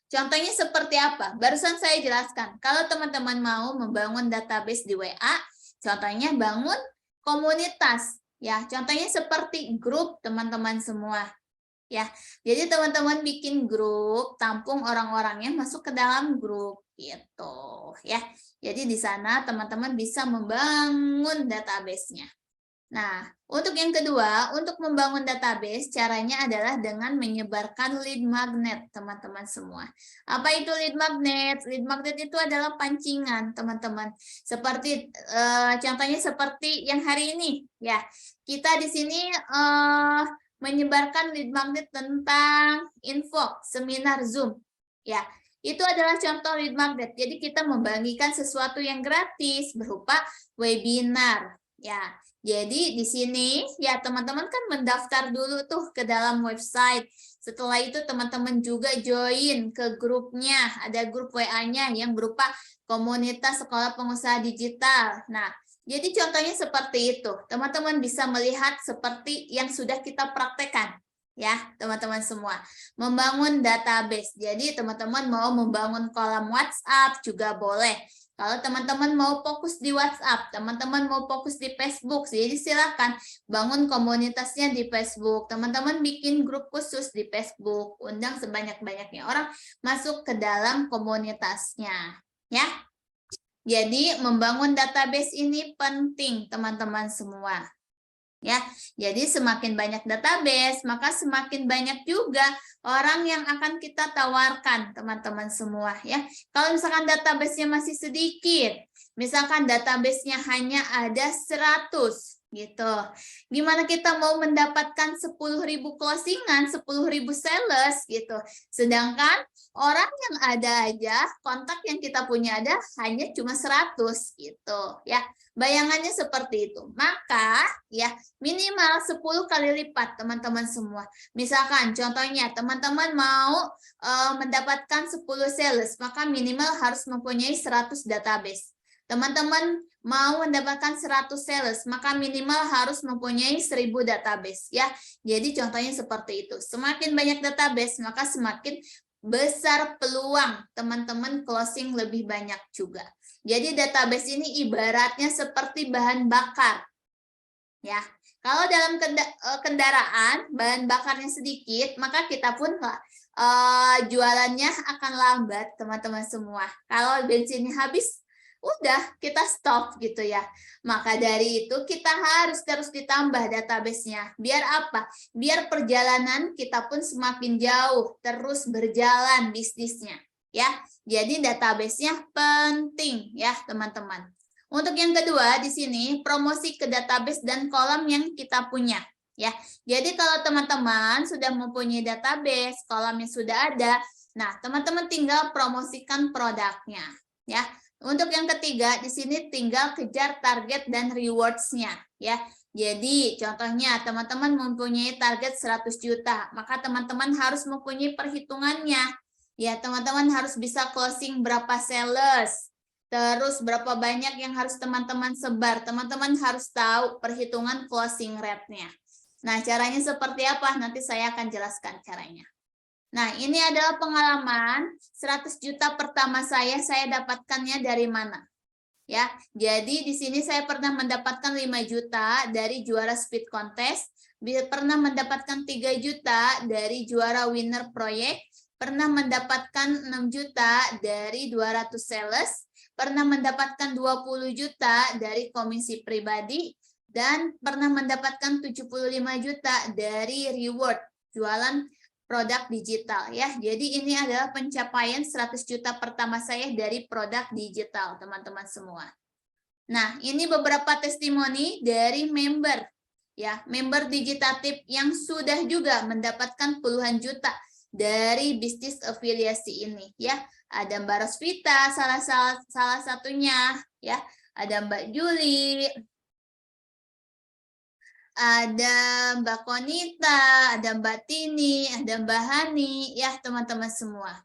Contohnya seperti apa? Barusan saya jelaskan. Kalau teman-teman mau membangun database di WA, contohnya bangun komunitas. Ya, contohnya seperti grup teman-teman semua. Ya, jadi teman-teman bikin grup, tampung orang-orangnya masuk ke dalam grup gitu ya. Jadi di sana teman-teman bisa membangun database-nya. Nah, untuk yang kedua, untuk membangun database, caranya adalah dengan menyebarkan lead magnet, teman-teman semua. Apa itu lead magnet? Lead magnet itu adalah pancingan, teman-teman. Seperti contohnya seperti yang hari ini, ya. Kita di sini menyebarkan lead magnet tentang info seminar Zoom, ya. Itu adalah contoh lead magnet. Jadi kita membagikan sesuatu yang gratis berupa webinar, ya. Jadi di sini ya teman-teman kan mendaftar dulu tuh ke dalam website. Setelah itu teman-teman juga join ke grupnya. Ada grup WA-nya yang berupa komunitas sekolah pengusaha digital. Nah, jadi contohnya seperti itu. Teman-teman bisa melihat seperti yang sudah kita praktekkan. Ya, teman-teman semua. Membangun database. Jadi teman-teman mau membangun kolom WhatsApp juga boleh. Kalau teman-teman mau fokus di WhatsApp, teman-teman mau fokus di Facebook, jadi silakan bangun komunitasnya di Facebook. Teman-teman bikin grup khusus di Facebook, undang sebanyak-banyaknya orang masuk ke dalam komunitasnya, ya. Jadi membangun database ini penting, teman-teman semua. Ya, jadi semakin banyak database, maka semakin banyak juga orang yang akan kita tawarkan, teman-teman semua ya. Kalau misalkan database-nya masih sedikit, misalkan database-nya hanya ada 100 gitu. Gimana kita mau mendapatkan 10.000 closingan, 10.000 sales gitu. Sedangkan orang yang ada aja, kontak yang kita punya ada hanya cuma 100 gitu ya. Bayangannya seperti itu. Maka ya minimal 10 kali lipat teman-teman semua. Misalkan contohnya teman-teman mau mendapatkan 10 sales, maka minimal harus mempunyai 100 database. Teman-teman mau mendapatkan 100 sales, maka minimal harus mempunyai 1000 database ya. Jadi contohnya seperti itu. Semakin banyak database, maka semakin besar peluang teman-teman closing lebih banyak juga. Jadi database ini ibaratnya seperti bahan bakar. Ya, kalau dalam kendaraan bahan bakarnya sedikit, maka kita pun jualannya akan lambat, teman-teman semua. Kalau bensinnya habis, udah kita stop gitu ya. Maka dari itu kita harus terus ditambah database-nya. Biar apa? Biar perjalanan kita pun semakin jauh, terus berjalan bisnisnya. Ya, jadi database-nya penting ya, teman-teman. Untuk yang kedua di sini promosi ke database dan kolom yang kita punya ya. Jadi kalau teman-teman sudah mempunyai database, kolomnya sudah ada, nah teman-teman tinggal promosikan produknya ya. Untuk yang ketiga di sini tinggal kejar target dan rewards-nya ya. Jadi contohnya teman-teman mempunyai target 100 juta, maka teman-teman harus mempunyai perhitungannya. Ya, teman-teman harus bisa closing berapa sales, terus berapa banyak yang harus teman-teman sebar. Teman-teman harus tahu perhitungan closing rate-nya. Nah, caranya seperti apa? Nanti saya akan jelaskan caranya. Nah, ini adalah pengalaman 100 juta pertama saya dapatkannya dari mana? Ya, jadi di sini saya pernah mendapatkan 5 juta dari juara speed contest, pernah mendapatkan 3 juta dari juara winner proyek, pernah mendapatkan 6 juta dari 200 sales, pernah mendapatkan 20 juta dari komisi pribadi, dan pernah mendapatkan 75 juta dari reward jualan produk digital ya. Jadi ini adalah pencapaian 100 juta pertama saya dari produk digital, teman-teman semua. Nah, ini beberapa testimoni dari member ya, member Digitatif yang sudah juga mendapatkan puluhan juta dari bisnis afiliasi ini ya. Ada Mbak Rosvita salah satunya ya. Ada Mbak Juli, ada Mbak Konita, ada Mbak Tini, ada Mbak Hani, ya teman-teman semua.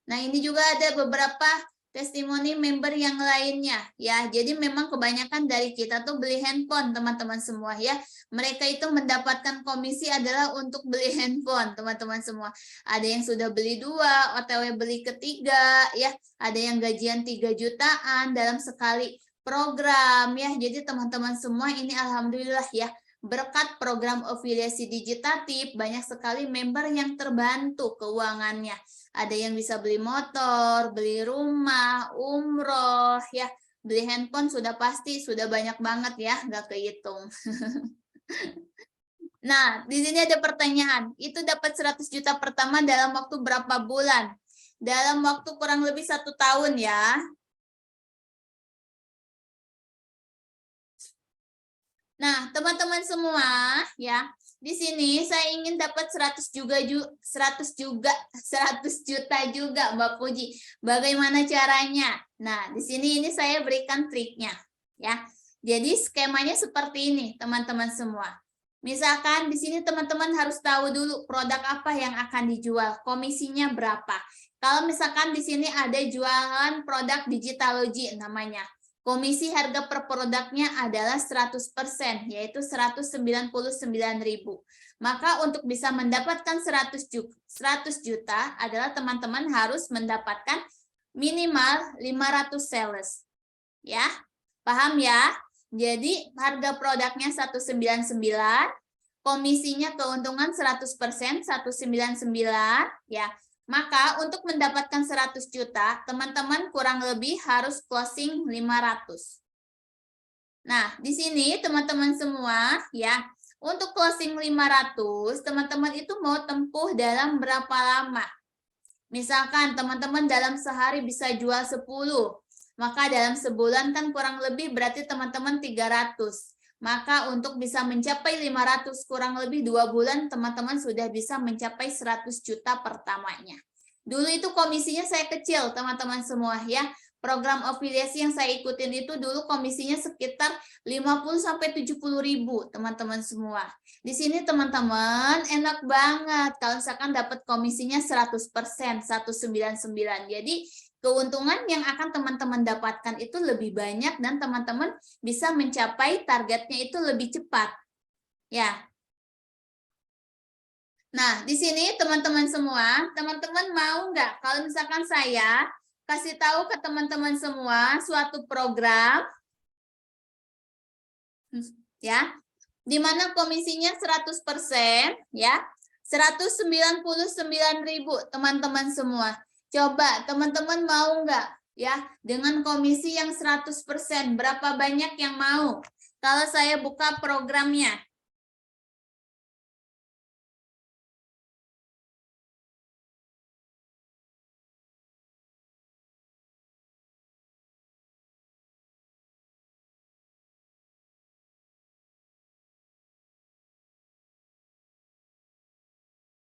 Nah, ini juga ada beberapa testimoni member yang lainnya ya. Jadi memang kebanyakan dari kita tuh beli handphone, teman-teman semua ya. Mereka itu mendapatkan komisi adalah untuk beli handphone, teman-teman semua. Ada yang sudah beli 2, OTW beli ketiga ya. Ada yang gajian 3 jutaan dalam sekali program ya. Jadi teman-teman semua ini alhamdulillah ya. Berkat program afiliasi Digitatif, banyak sekali member yang terbantu keuangannya. Ada yang bisa beli motor, beli rumah, umroh, ya. Beli handphone sudah pasti, sudah banyak banget ya, nggak kehitung. Nah, di sini ada pertanyaan. Itu dapat 100 juta pertama dalam waktu berapa bulan? Dalam waktu kurang lebih 1 tahun ya. Nah, teman-teman semua ya, di sini saya ingin dapat 100 juta juga Mbak Puji. Bagaimana caranya? Nah, di sini ini saya berikan triknya ya. Jadi skemanya seperti ini, teman-teman semua. Misalkan di sini teman-teman harus tahu dulu produk apa yang akan dijual, komisinya berapa. Kalau misalkan di sini ada jualan produk Digitalogy namanya. Komisi harga per produknya adalah 100%, yaitu 199.000. Maka untuk bisa mendapatkan 100 juta adalah teman-teman harus mendapatkan minimal 500 sales. Ya, paham ya? Jadi harga produknya 199, komisinya keuntungan 100%, 199, ya. Maka untuk mendapatkan 100 juta, teman-teman kurang lebih harus closing 500. Nah, di sini teman-teman semua ya, untuk closing 500, teman-teman itu mau tempuh dalam berapa lama? Misalkan teman-teman dalam sehari bisa jual 10, maka dalam sebulan kan kurang lebih berarti teman-teman 300. Maka untuk bisa mencapai 500 kurang lebih 2 bulan teman-teman sudah bisa mencapai 100 juta pertamanya. Dulu itu komisinya saya kecil teman-teman semua ya. Program afiliasi yang saya ikutin itu dulu komisinya sekitar 50-70 ribu teman-teman semua. Di sini teman-teman enak banget kalau misalkan dapat komisinya 100%, 199. Jadi keuntungan yang akan teman-teman dapatkan itu lebih banyak dan teman-teman bisa mencapai targetnya itu lebih cepat. Ya. Nah, di sini teman-teman semua, teman-teman mau nggak kalau misalkan saya kasih tahu ke teman-teman semua suatu program ya, di mana komisinya 100% ya, 199.000 teman-teman semua. Coba teman-teman mau nggak ya dengan komisi yang 100%, berapa banyak yang mau? Kalau saya buka programnya.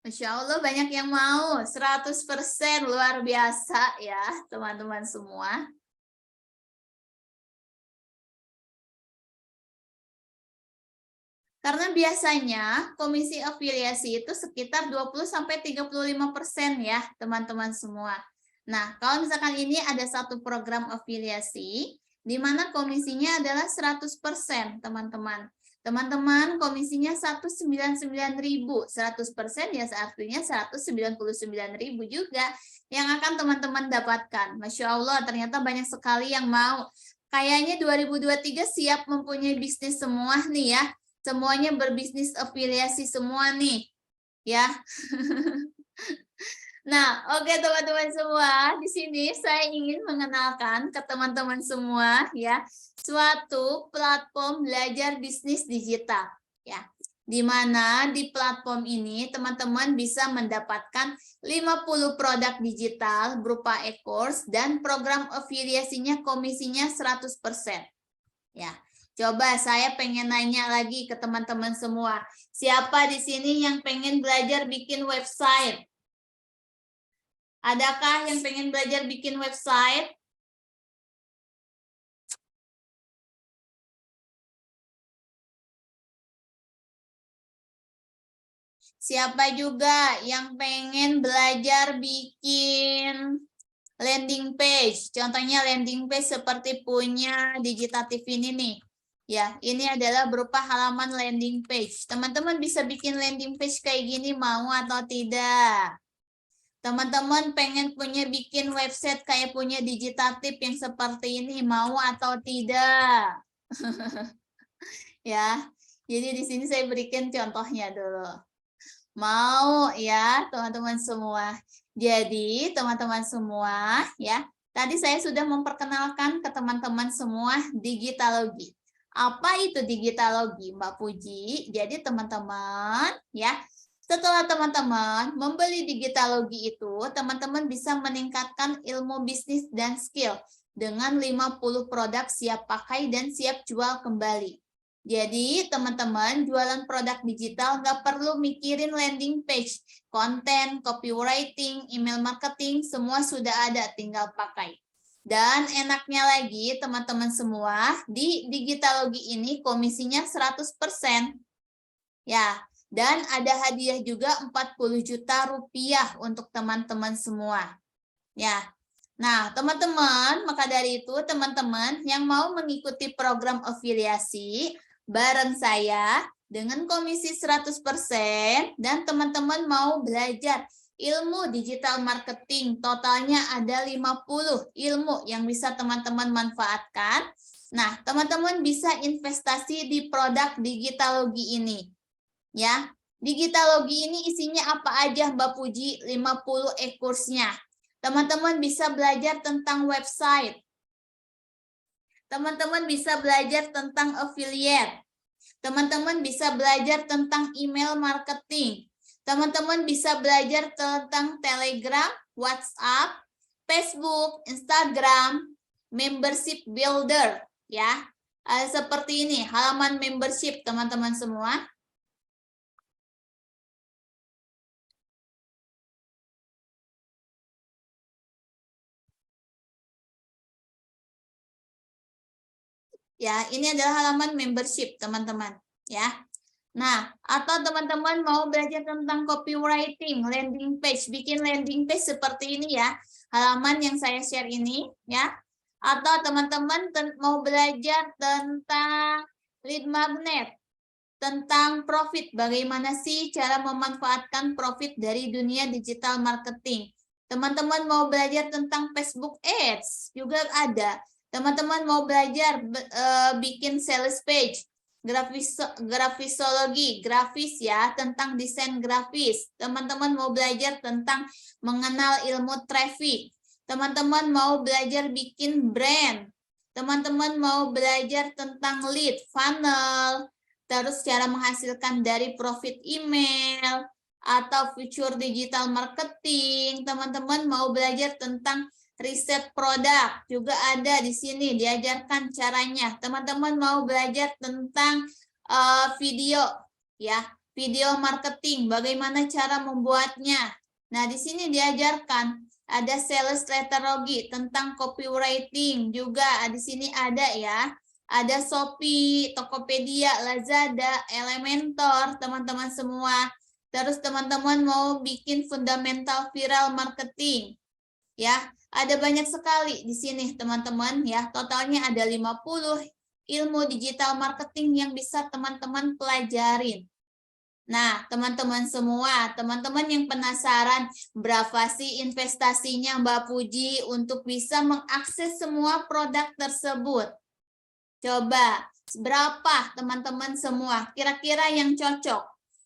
Masya Allah banyak yang mau, 100%, luar biasa ya teman-teman semua. Karena biasanya komisi afiliasi itu sekitar 20-35% ya teman-teman semua. Nah, kalau misalkan ini ada satu program afiliasi, di mana komisinya adalah 100% teman-teman. Teman-teman komisinya 199.000, 100% ya artinya 199.000 juga yang akan teman-teman dapatkan. Masya Allah ternyata banyak sekali yang mau. Kayaknya 2023 siap mempunyai bisnis semua nih ya. Semuanya berbisnis afiliasi semua nih. Ya. Nah, oke teman-teman semua, di sini saya ingin mengenalkan ke teman-teman semua ya, suatu platform belajar bisnis digital ya. Di mana di platform ini teman-teman bisa mendapatkan 50 produk digital berupa e-course dan program afiliasinya komisinya 100%. Ya. Coba saya pengen nanya lagi ke teman-teman semua. Siapa di sini yang pengen belajar bikin website? Adakah yang pengen belajar bikin website? Siapa juga yang pengen belajar bikin landing page. Contohnya landing page seperti punya Digitatif ini nih. Ya, ini adalah berupa halaman landing page. Teman-teman bisa bikin landing page kayak gini, mau atau tidak? Teman-teman pengen bikin website kayak punya Digitatif yang seperti ini, mau atau tidak? Ya, jadi di sini saya berikan contohnya dulu. Mau ya, teman-teman semua. Jadi, teman-teman semua, ya, tadi saya sudah memperkenalkan ke teman-teman semua Digitalogi. Apa itu Digitalogi, Mbak Puji? Jadi, teman-teman, ya, setelah teman-teman membeli Digitalogi itu, teman-teman bisa meningkatkan ilmu bisnis dan skill dengan 50 produk siap pakai dan siap jual kembali. Jadi, teman-teman jualan produk digital nggak perlu mikirin landing page, konten, copywriting, email marketing, semua sudah ada, tinggal pakai. Dan enaknya lagi, teman-teman semua, di Digitalogi ini komisinya 100%. Ya, dan ada hadiah juga 40 juta rupiah untuk teman-teman semua. Ya, nah, teman-teman, maka dari itu teman-teman yang mau mengikuti program afiliasi bareng saya dengan komisi 100% dan teman-teman mau belajar ilmu digital marketing, totalnya ada 50 ilmu yang bisa teman-teman manfaatkan. Nah, teman-teman bisa investasi di produk Digitalogi ini. Ya, Digitalogi ini isinya apa aja Mbak Puji? 50 e-kursnya. Teman-teman bisa belajar tentang website. Teman-teman bisa belajar tentang affiliate. Teman-teman bisa belajar tentang email marketing. Teman-teman bisa belajar tentang Telegram, WhatsApp, Facebook, Instagram, membership builder, ya. Seperti ini, halaman membership teman-teman semua. Ya, ini adalah halaman membership, teman-teman. Ya. Nah, atau teman-teman mau belajar tentang copywriting, landing page, bikin landing page seperti ini ya. Halaman yang saya share ini, ya. Atau teman-teman mau belajar tentang lead magnet, tentang profit, bagaimana sih cara memanfaatkan profit dari dunia digital marketing. Teman-teman mau belajar tentang Facebook Ads, juga ada. Teman-teman mau belajar bikin sales page, grafisologi, grafis ya, tentang desain grafis. Teman-teman mau belajar tentang mengenal ilmu traffic. Teman-teman mau belajar bikin brand. Teman-teman mau belajar tentang lead, funnel, terus cara menghasilkan dari profit email, atau future digital marketing. Teman-teman mau belajar tentang riset produk, juga ada di sini diajarkan caranya. Teman-teman mau belajar tentang video, ya, video marketing, bagaimana cara membuatnya. Nah, di sini diajarkan ada sales strategy tentang copywriting, juga di sini ada ya. Ada Shopee, Tokopedia, Lazada, Elementor, teman-teman semua. Terus teman-teman mau bikin fundamental viral marketing. Ya, ada banyak sekali di sini teman-teman ya. Totalnya ada 50 ilmu digital marketing yang bisa teman-teman pelajarin. Nah, teman-teman semua, teman-teman yang penasaran berapa sih investasinya Mbak Puji untuk bisa mengakses semua produk tersebut? Coba, berapa teman-teman semua kira-kira yang cocok?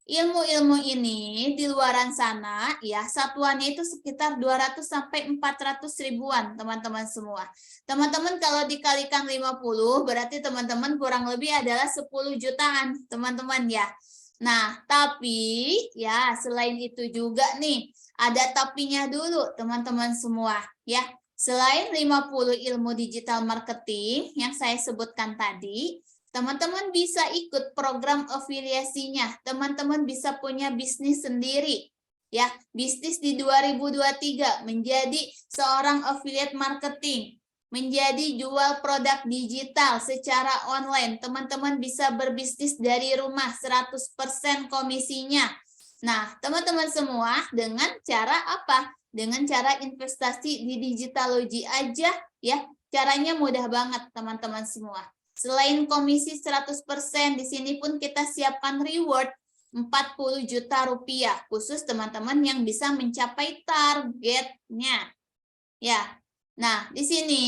Ilmu-ilmu ini di luaran sana, ya, satuannya itu sekitar 200 sampai 400 ribuan, teman-teman semua. Teman-teman kalau dikalikan 50, berarti teman-teman kurang lebih adalah 10 jutaan, teman-teman ya. Nah, tapi ya selain itu juga nih, ada tapinya dulu, teman-teman semua, ya. Selain 50 ilmu digital marketing yang saya sebutkan tadi, teman-teman bisa ikut program afiliasinya. Teman-teman bisa punya bisnis sendiri. Ya, bisnis di 2023 menjadi seorang affiliate marketing, menjadi jual produk digital secara online. Teman-teman bisa berbisnis dari rumah 100% komisinya. Nah, teman-teman semua dengan cara apa? dengan cara investasi di Digitalogy aja ya. Caranya mudah banget teman-teman semua. Selain komisi 100%, di sini pun kita siapkan reward 40 juta rupiah khusus teman-teman yang bisa mencapai targetnya. Ya. Nah, di sini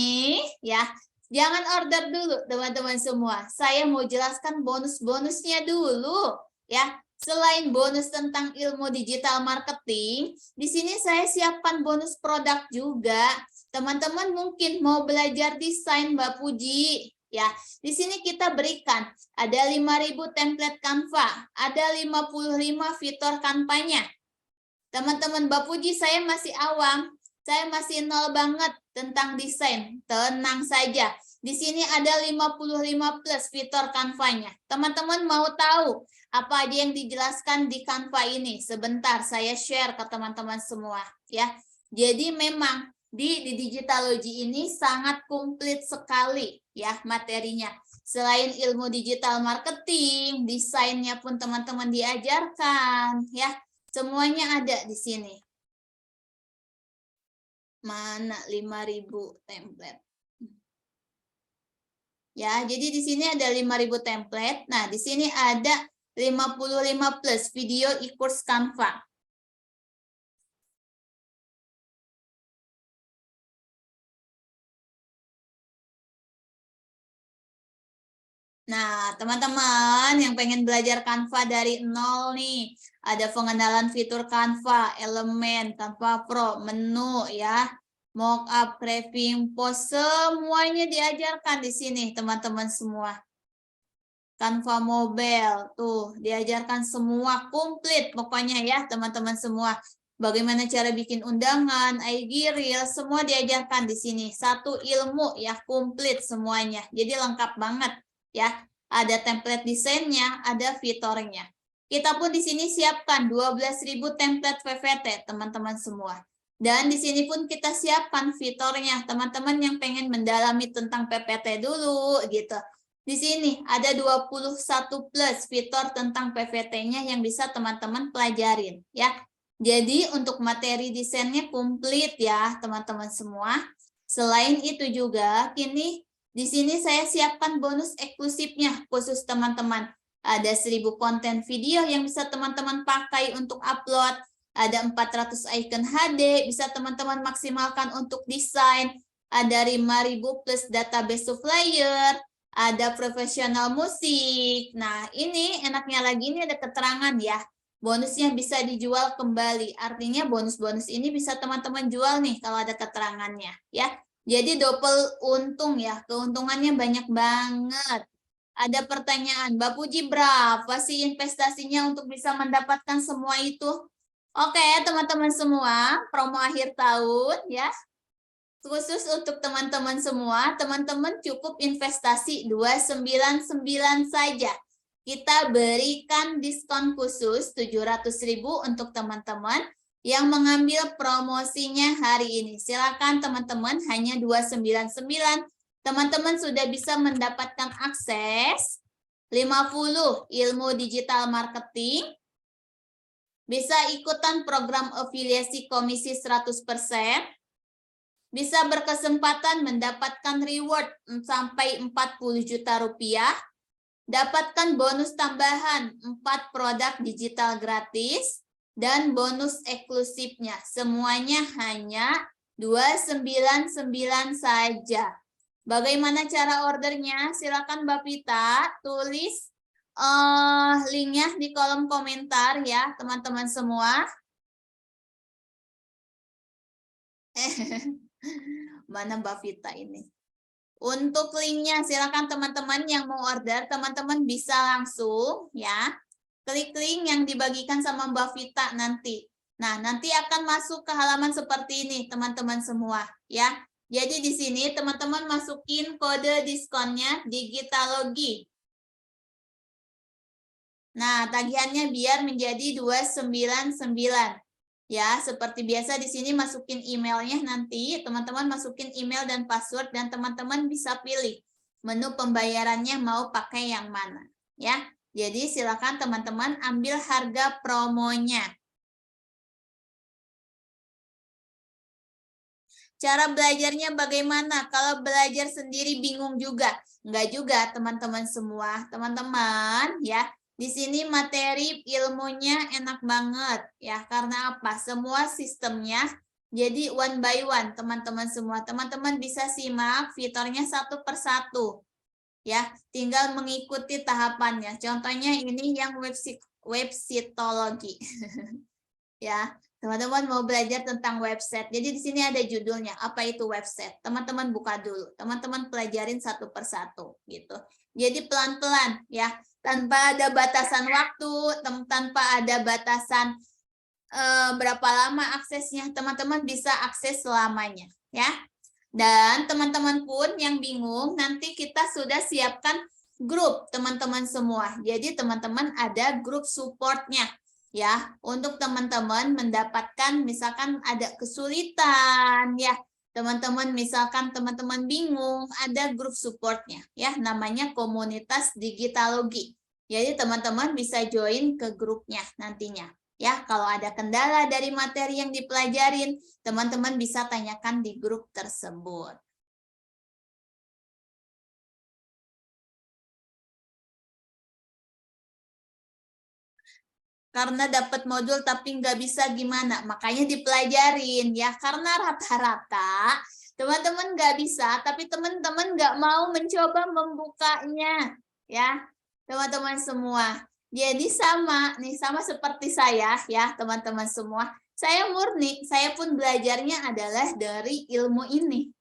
ya, jangan order dulu teman-teman semua. Saya mau jelaskan bonus-bonusnya dulu ya. Selain bonus tentang ilmu digital marketing, di sini saya siapkan bonus produk juga. Teman-teman mungkin mau belajar desain Mbak Puji, ya. Di sini kita berikan ada 5.000 template Canva, ada 55 fitur Canva-nya. Teman-teman Mbak Puji, saya masih awam, saya masih nol banget tentang desain. Tenang saja. Di sini ada 55 plus fitur Canva-nya. Teman-teman mau tahu apa aja yang dijelaskan di Canva ini? Sebentar saya share ke teman-teman semua ya. Jadi memang di Digitalogy ini sangat komplit sekali ya materinya. Selain ilmu digital marketing, desainnya pun teman-teman diajarkan ya. Semuanya ada di sini. Mana 5.000 template? Ya, jadi di sini ada 5.000 template. Nah, di sini ada 55 plus video e-course Canva. Nah, teman-teman yang pengen belajar Canva dari nol nih, ada pengenalan fitur Canva, elemen, Canva Pro, menu ya, mockup, craving, post, semuanya diajarkan di sini teman-teman semua. Canva mobile, tuh diajarkan semua komplit pokoknya ya teman-teman semua. Bagaimana cara bikin undangan, IG Reel, semua diajarkan di sini. Satu ilmu ya komplit semuanya. Jadi lengkap banget ya. Ada template desainnya, ada fiturnya. Kita pun di sini siapkan 12.000 template PPT teman-teman semua. Dan di sini pun kita siapkan fiturnya teman-teman yang pengen mendalami tentang PPT dulu gitu. Di sini ada 21 plus fitur tentang PPT-nya yang bisa teman-teman pelajarin ya. Jadi untuk materi desainnya komplit ya teman-teman semua. Selain itu juga kini di sini saya siapkan bonus eksklusifnya khusus teman-teman. Ada 1.000 konten video yang bisa teman-teman pakai untuk upload. Ada 400 icon HD bisa teman-teman maksimalkan untuk desain. Ada 5.000 plus database supplier. Ada profesional musik. Nah, ini enaknya lagi ini ada keterangan ya. Bonusnya bisa dijual kembali. Artinya bonus-bonus ini bisa teman-teman jual nih kalau ada keterangannya ya. Jadi double untung ya. Keuntungannya banyak banget. Ada pertanyaan, Mbak Puji berapa sih investasinya untuk bisa mendapatkan semua itu? Oke, teman-teman semua, promo akhir tahun ya. Khusus untuk teman-teman semua, teman-teman cukup investasi 299 saja. Kita berikan diskon khusus 700.000 untuk teman-teman yang mengambil promosinya hari ini. Silakan teman-teman, hanya 299. Teman-teman sudah bisa mendapatkan akses 50 ilmu digital marketing, bisa ikutan program afiliasi komisi 100%, bisa berkesempatan mendapatkan reward sampai 40 juta rupiah, dapatkan bonus tambahan 4 produk digital gratis, dan bonus eksklusifnya. Semuanya hanya 299 saja. Bagaimana cara ordernya? Silakan Mbak Pita tulis linknya di kolom komentar ya teman-teman semua. Mana Mbak Vita ini? Untuk linknya silakan teman-teman yang mau order, teman-teman bisa langsung ya. Klik link yang dibagikan sama Mbak Vita nanti. Nah, nanti akan masuk ke halaman seperti ini teman-teman semua ya. Jadi di sini teman-teman masukin kode diskonnya Digitalogy. Nah, tagihannya biar menjadi 299. Ya, seperti biasa di sini masukin emailnya nanti, teman-teman masukin email dan password dan teman-teman bisa pilih menu pembayarannya mau pakai yang mana. Ya, jadi silakan teman-teman ambil harga promonya. Cara belajarnya bagaimana? Kalau belajar sendiri bingung juga? Enggak juga, teman-teman semua. Teman-teman, ya. Di sini materi ilmunya enak banget, ya. Karena apa? Semua sistemnya jadi one by one, teman-teman semua. Teman-teman bisa simak fiturnya satu persatu, ya. Tinggal mengikuti tahapannya. Contohnya ini yang websitologi. Ya, teman-teman mau belajar tentang website. Jadi di sini ada judulnya, apa itu website. Teman-teman buka dulu, teman-teman pelajarin satu persatu gitu. Jadi pelan-pelan ya, tanpa ada batasan waktu, tanpa ada batasan berapa lama aksesnya, teman-teman bisa akses selamanya ya. Dan teman-teman pun yang bingung, nanti kita sudah siapkan grup teman-teman semua. Jadi teman-teman ada grup supportnya ya, untuk teman-teman mendapatkan misalkan ada kesulitan ya, teman-teman misalkan teman-teman bingung, ada grup supportnya ya, namanya komunitas digitalogi. Jadi teman-teman bisa join ke grupnya nantinya. Ya, kalau ada kendala dari materi yang dipelajarin, teman-teman bisa tanyakan di grup tersebut. Karena dapat modul tapi nggak bisa gimana, makanya dipelajarin ya. Karena rata-rata teman-teman nggak bisa, tapi teman-teman nggak mau mencoba membukanya ya, teman-teman semua. Jadi sama nih, sama seperti saya ya, teman-teman semua. Saya murni, saya pun belajarnya adalah dari ilmu ini.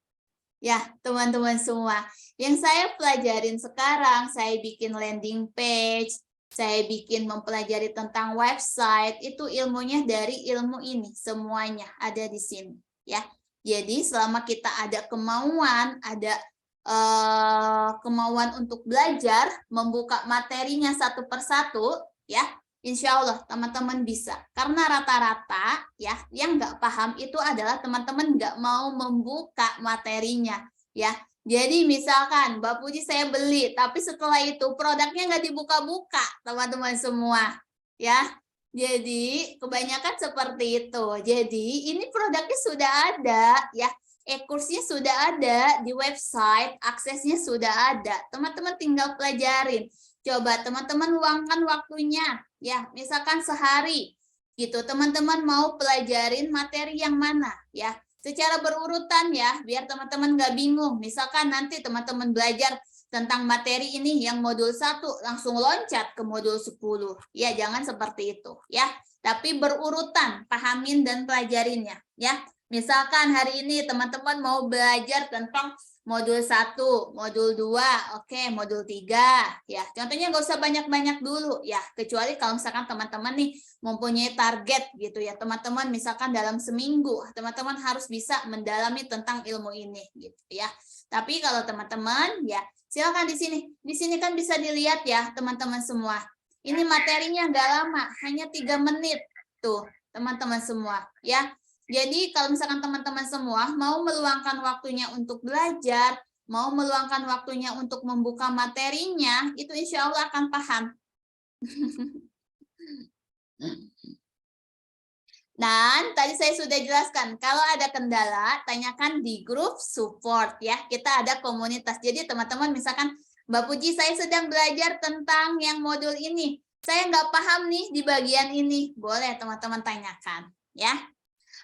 Ya, teman-teman semua. Yang saya pelajarin sekarang, saya bikin landing page, saya bikin mempelajari tentang website, itu ilmunya dari ilmu ini, semuanya ada di sini. Ya, jadi selama kita ada kemauan, ada kemauan untuk belajar, membuka materinya satu persatu, ya, insya Allah teman-teman bisa. Karena rata-rata ya yang nggak paham itu adalah teman-teman nggak mau membuka materinya ya. Jadi misalkan Mbak Puji saya beli, tapi setelah itu produknya nggak dibuka-buka teman-teman semua ya. Jadi kebanyakan seperti itu. Jadi ini produknya sudah ada ya. E-kursnya sudah ada di website, aksesnya sudah ada. Teman-teman tinggal pelajarin. Coba teman-teman luangkan waktunya, ya, misalkan sehari, gitu. Teman-teman mau pelajarin materi yang mana, ya, secara berurutan ya, biar teman-teman nggak bingung. Misalkan nanti teman-teman belajar tentang materi ini yang modul 1, langsung loncat ke modul 10. Ya, jangan seperti itu, ya. Tapi berurutan, pahamin dan pelajarinnya, ya. Misalkan hari ini teman-teman mau belajar tentang modul 1, modul 2, oke, modul 3, ya. Contohnya nggak usah banyak-banyak dulu, ya. Kecuali kalau misalkan teman-teman nih mempunyai target gitu ya. Teman-teman misalkan dalam seminggu, teman-teman harus bisa mendalami tentang ilmu ini gitu ya. Tapi kalau teman-teman ya, silakan di sini. Di sini kan bisa dilihat ya, teman-teman semua. Ini materinya nggak lama, hanya 3 menit tuh, teman-teman semua, ya. Jadi kalau misalkan teman-teman semua mau meluangkan waktunya untuk belajar, mau meluangkan waktunya untuk membuka materinya, itu insya Allah akan paham. Dan tadi saya sudah jelaskan, kalau ada kendala, tanyakan di grup support ya. Kita ada komunitas. Jadi teman-teman misalkan, Mbak Puji saya sedang belajar tentang yang modul ini. Saya nggak paham nih di bagian ini. Boleh teman-teman tanyakan ya.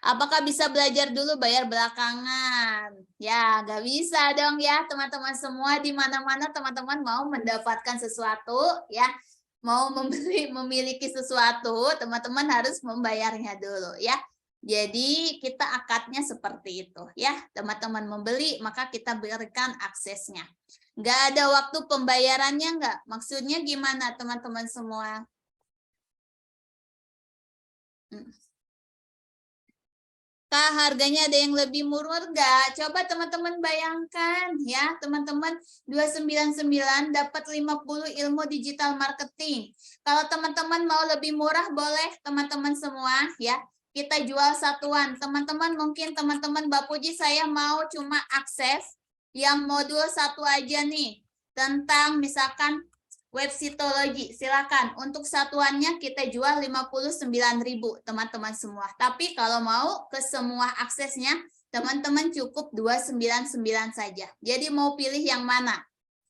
Apakah bisa belajar dulu bayar belakangan? Ya, nggak bisa dong ya teman-teman semua. Di mana-mana teman-teman mau mendapatkan sesuatu ya, mau memiliki sesuatu, teman-teman harus membayarnya dulu ya. Jadi kita akadnya seperti itu ya. Teman-teman membeli maka kita berikan aksesnya. Nggak ada waktu pembayarannya nggak? Maksudnya gimana teman-teman semua? Kak, harganya ada yang lebih murah nggak? Coba teman-teman bayangkan ya, teman-teman 299 dapat 50 ilmu digital marketing. Kalau teman-teman mau lebih murah boleh teman-teman semua ya. Kita jual satuan. Teman-teman mungkin teman-teman Mbak Puji saya mau cuma akses yang modul 1 aja nih. Tentang misalkan websitologi, silakan. Untuk satuannya kita jual 59.000 teman-teman semua. Tapi kalau mau ke semua aksesnya Teman-teman cukup 299 saja. Jadi mau pilih yang mana?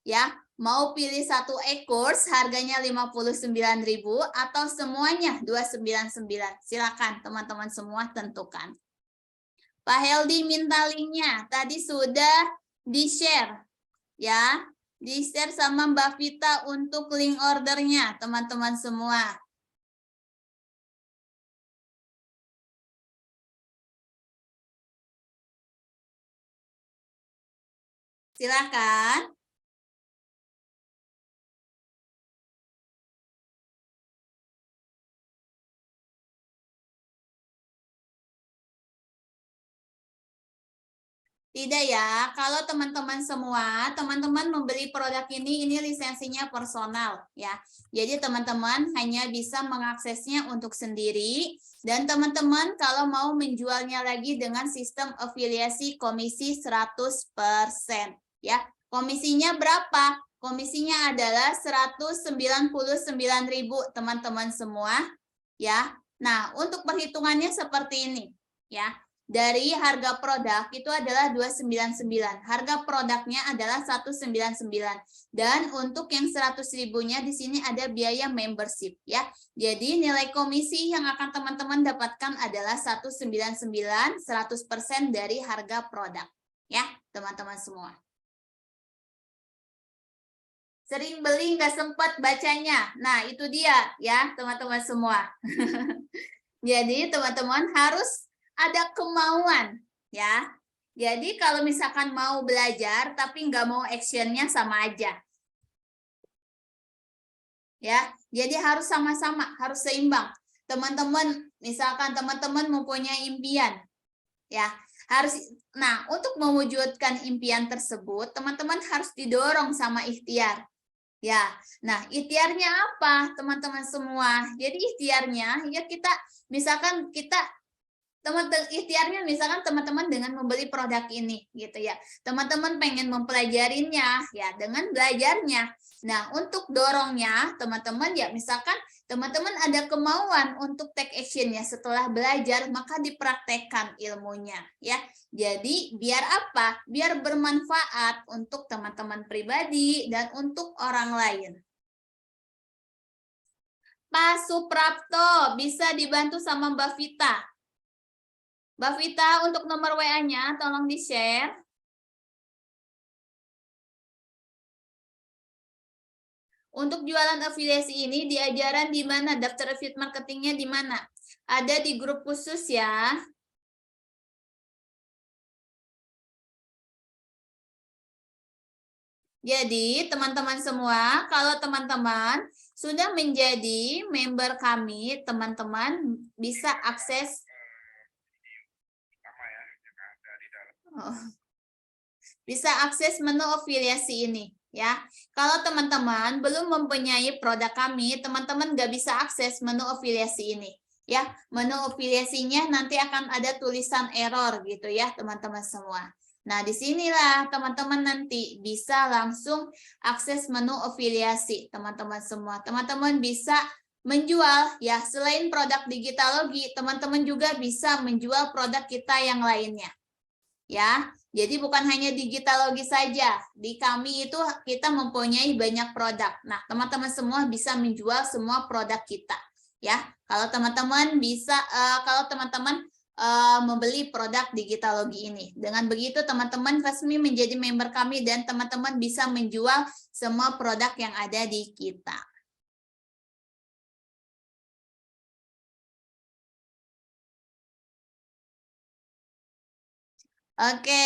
Ya, mau pilih 1 e-course harganya 59.000 atau semuanya 299. Silakan teman-teman semua tentukan. Pak Heldi minta linknya. Tadi sudah di-share. Ya, di-share sama Mbak Vita untuk link ordernya, teman-teman semua. Silakan. Tidak ya, kalau teman-teman semua, teman-teman membeli produk ini lisensinya personal ya. Jadi teman-teman hanya bisa mengaksesnya untuk sendiri dan teman-teman kalau mau menjualnya lagi dengan sistem afiliasi komisi 100% ya. Komisinya berapa? Komisinya adalah 199.000 teman-teman semua ya. Nah, untuk perhitungannya seperti ini ya. Dari harga produk itu adalah 299. Harga produknya adalah 199. Dan untuk yang 100.000-nya di sini ada biaya membership ya. Jadi nilai komisi yang akan teman-teman dapatkan adalah 199 100% dari harga produk ya, teman-teman semua. Sering beli nggak sempat bacanya. Nah, itu dia ya, teman-teman semua. Jadi teman-teman harus ada kemauan ya. Jadi kalau misalkan mau belajar tapi nggak mau actionnya sama aja. Ya, jadi harus sama-sama, harus seimbang. Teman-teman, misalkan teman-teman mempunyai impian, ya harus. Nah, untuk mewujudkan impian tersebut, teman-teman harus didorong sama ikhtiar. Ya, nah ikhtiarnya apa, teman-teman semua? Jadi ikhtiarnya, ya kita, misalkan kita ikhtiarnya misalkan teman-teman dengan membeli produk ini gitu ya. Teman-teman pengen mempelajarinya ya dengan belajarnya. Nah, untuk dorongnya teman-teman ya misalkan teman-teman ada kemauan untuk take actionnya setelah belajar maka dipraktekkan ilmunya ya. Jadi biar apa? Biar bermanfaat untuk teman-teman pribadi dan untuk orang lain. Pak Suprapto bisa dibantu sama Mbak Vita. Mbak Vita, untuk nomor WA-nya tolong di-share. Untuk jualan afiliasi ini diajaran di mana? Daftar affiliate marketingnya di mana? Ada di grup khusus ya. Jadi teman-teman semua, kalau teman-teman sudah menjadi member kami, teman-teman bisa akses bisa akses menu afiliasi ini ya. Kalau teman-teman belum mempunyai produk kami, teman-teman nggak bisa akses menu afiliasi ini ya. Menu afiliasinya nanti akan ada tulisan error gitu ya teman-teman semua. Nah, disinilah teman-teman nanti bisa langsung akses menu afiliasi teman-teman semua. Teman-teman bisa menjual ya, selain produk Digitalogi, teman-teman juga bisa menjual produk kita yang lainnya. Ya, jadi bukan hanya Digitalogi saja. Di kami itu kita mempunyai banyak produk. Nah, teman-teman semua bisa menjual semua produk kita. Ya, kalau teman-teman bisa, kalau teman-teman membeli produk Digitalogi ini. Dengan begitu teman-teman resmi menjadi member kami dan teman-teman bisa menjual semua produk yang ada di kita. Oke,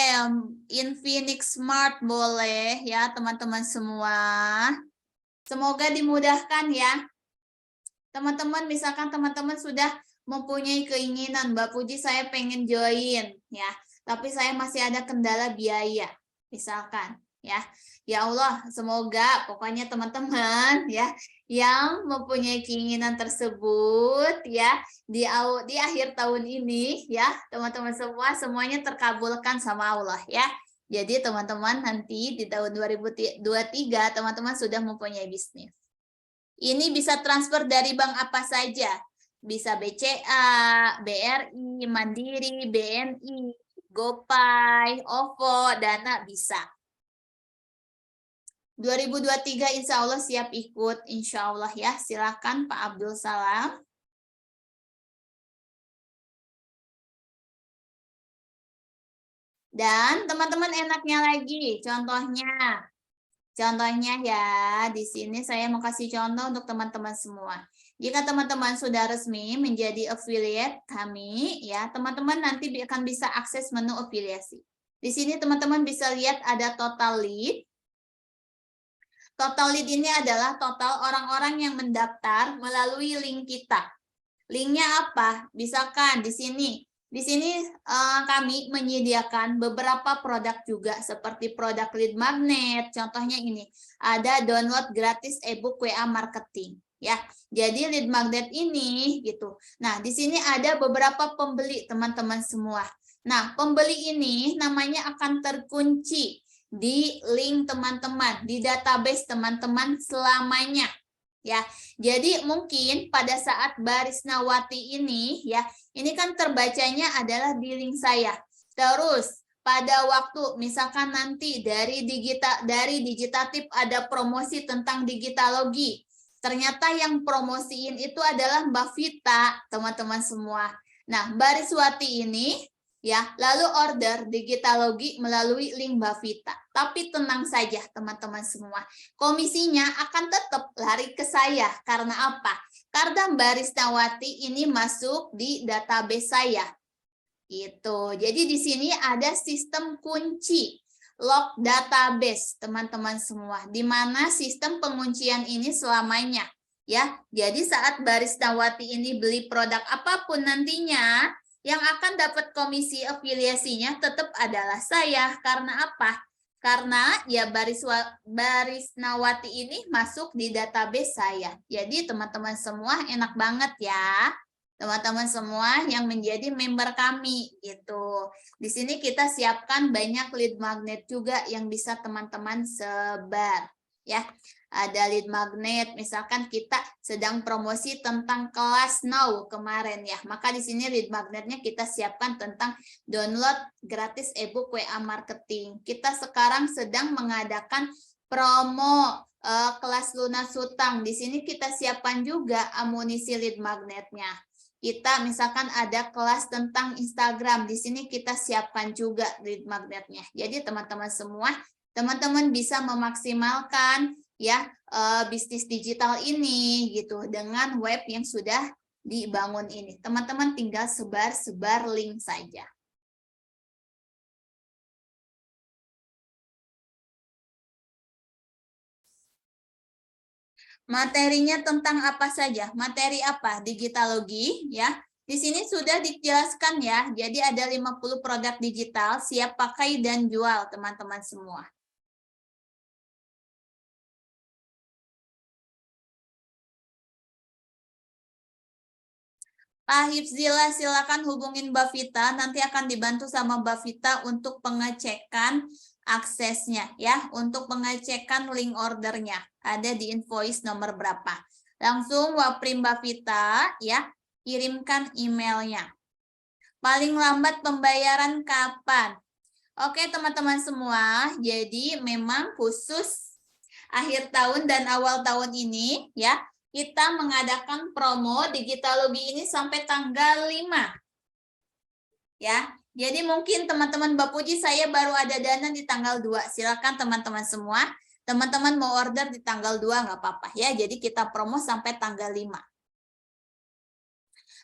Infinix Smart boleh ya teman-teman semua. Semoga dimudahkan ya. Teman-teman, misalkan teman-teman sudah mempunyai keinginan, Mbak Puji saya pengen join ya, tapi saya masih ada kendala biaya, misalkan ya. Ya Allah, semoga pokoknya teman-teman ya yang mempunyai keinginan tersebut ya di akhir tahun ini ya, teman-teman semua semuanya terkabulkan sama Allah ya. Jadi teman-teman nanti di tahun 2023 teman-teman sudah mempunyai bisnis. Ini bisa transfer dari bank apa saja. Bisa BCA, BRI, Mandiri, BNI, GoPay, OVO, Dana bisa. 2023 insya Allah siap ikut, insya Allah ya. Silakan Pak Abdul Salam. Dan teman-teman enaknya lagi, contohnya ya, di sini saya mau kasih contoh untuk teman-teman semua. Jika teman-teman sudah resmi menjadi affiliate kami, ya teman-teman nanti akan bisa akses menu afiliasi. Di sini teman-teman bisa lihat ada total lead. Total lead ini adalah total orang-orang yang mendaftar melalui link kita. Linknya apa? Misalkan di sini. Di sini kami menyediakan beberapa produk juga seperti produk lead magnet. Contohnya ini, ada download gratis ebook WA marketing ya. Jadi lead magnet ini gitu. Nah, di sini ada beberapa pembeli teman-teman semua. Nah, pembeli ini namanya akan terkunci di link teman-teman, di database teman-teman selamanya. Ya, jadi mungkin pada saat Barisnawati ini ya, ini kan terbacanya adalah di link saya. Terus pada waktu misalkan nanti dari Digitatif ada promosi tentang digitalogi. Ternyata yang promosiin itu adalah Mbak Vita, teman-teman semua. Nah, Bariswati ini ya, lalu order digitalogi melalui link Mbak Vita. Tapi tenang saja teman-teman semua. Komisinya akan tetap lari ke saya. Karena apa? Karena Mbak Risnawati ini masuk di database saya. Gitu. Jadi di sini ada sistem kunci lock database teman-teman semua. Di mana sistem penguncian ini selamanya. Ya, jadi saat Mbak Risnawati ini beli produk apapun nantinya, yang akan dapat komisi afiliasinya tetap adalah saya. Karena apa? Karena ya Barisnawati ini masuk di database saya. Jadi teman-teman semua enak banget ya. Teman-teman semua yang menjadi member kami gitu. Di sini kita siapkan banyak lead magnet juga yang bisa teman-teman sebar ya. Ada lead magnet, misalkan kita sedang promosi tentang kelas now kemarin ya, maka di sini lead magnetnya kita siapkan tentang download gratis ebook WA marketing. Kita sekarang sedang mengadakan promo kelas lunas hutang. Di sini kita siapkan juga amunisi lead magnetnya. Kita misalkan ada kelas tentang Instagram, di sini kita siapkan juga lead magnetnya. Jadi teman-teman semua, teman-teman bisa memaksimalkan ya bisnis digital ini gitu dengan web yang sudah dibangun ini. Teman-teman tinggal sebar link saja. Materinya tentang apa saja? Materi apa? Digitalogi ya. Di sini sudah dijelaskan ya. Jadi ada 50 produk digital siap pakai dan jual teman-teman semua. Pak Hifzila, silakan hubungin Mbak Vita, nanti akan dibantu sama Mbak Vita untuk pengecekan aksesnya ya, untuk pengecekan link ordernya. Ada di invoice nomor berapa. Langsung wapri Mbak Vita ya, kirimkan emailnya. Paling lambat pembayaran kapan? Oke teman-teman semua, jadi memang khusus akhir tahun dan awal tahun ini ya, kita mengadakan promo digitalogi ini sampai tanggal 5. Ya, jadi mungkin teman-teman Mbak Puji saya baru ada dana di tanggal 2. Silakan teman-teman semua. Teman-teman mau order di tanggal 2 nggak apa-apa ya. Jadi kita promo sampai tanggal 5.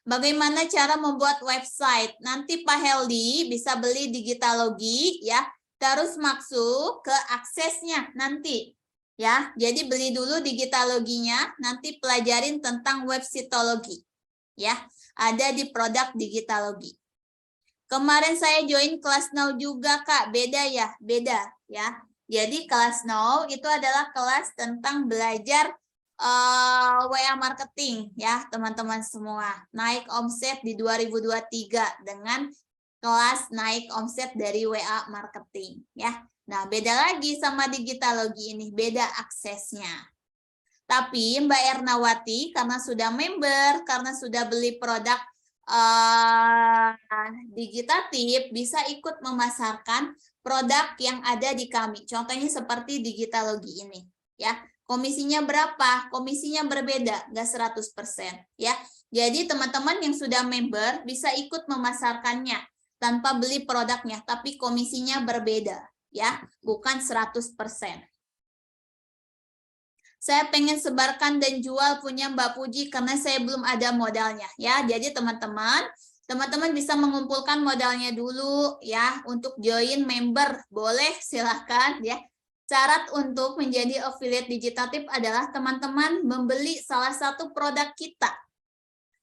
Bagaimana cara membuat website? Nanti Pak Heldi bisa beli digitalogi ya. Terus masuk ke aksesnya nanti. Ya, jadi beli dulu digitaloginya, nanti pelajarin tentang websitologi. Ya, ada di produk digitalogi. Kemarin saya join kelas now juga, Kak. Beda ya? Beda ya. Jadi kelas now itu adalah kelas tentang belajar WA marketing ya, teman-teman semua. Naik omset di 2023 dengan kelas naik omset dari WA marketing ya. Nah, beda lagi sama digitalogi ini, beda aksesnya. Tapi Mbak Ernawati karena sudah member, karena sudah beli produk Digitatif bisa ikut memasarkan produk yang ada di kami. Contohnya seperti Digitalogi ini, ya. Komisinya berapa? Komisinya berbeda, nggak 100%, ya. Jadi teman-teman yang sudah member bisa ikut memasarkannya tanpa beli produknya, tapi komisinya berbeda, ya, bukan 100%. Saya pengen sebarkan dan jual punya Mbak Puji karena saya belum ada modalnya, ya. Jadi teman-teman bisa mengumpulkan modalnya dulu, ya, untuk join member. Boleh, silahkan, ya. Syarat untuk menjadi affiliate Digitatif adalah teman-teman membeli salah satu produk kita.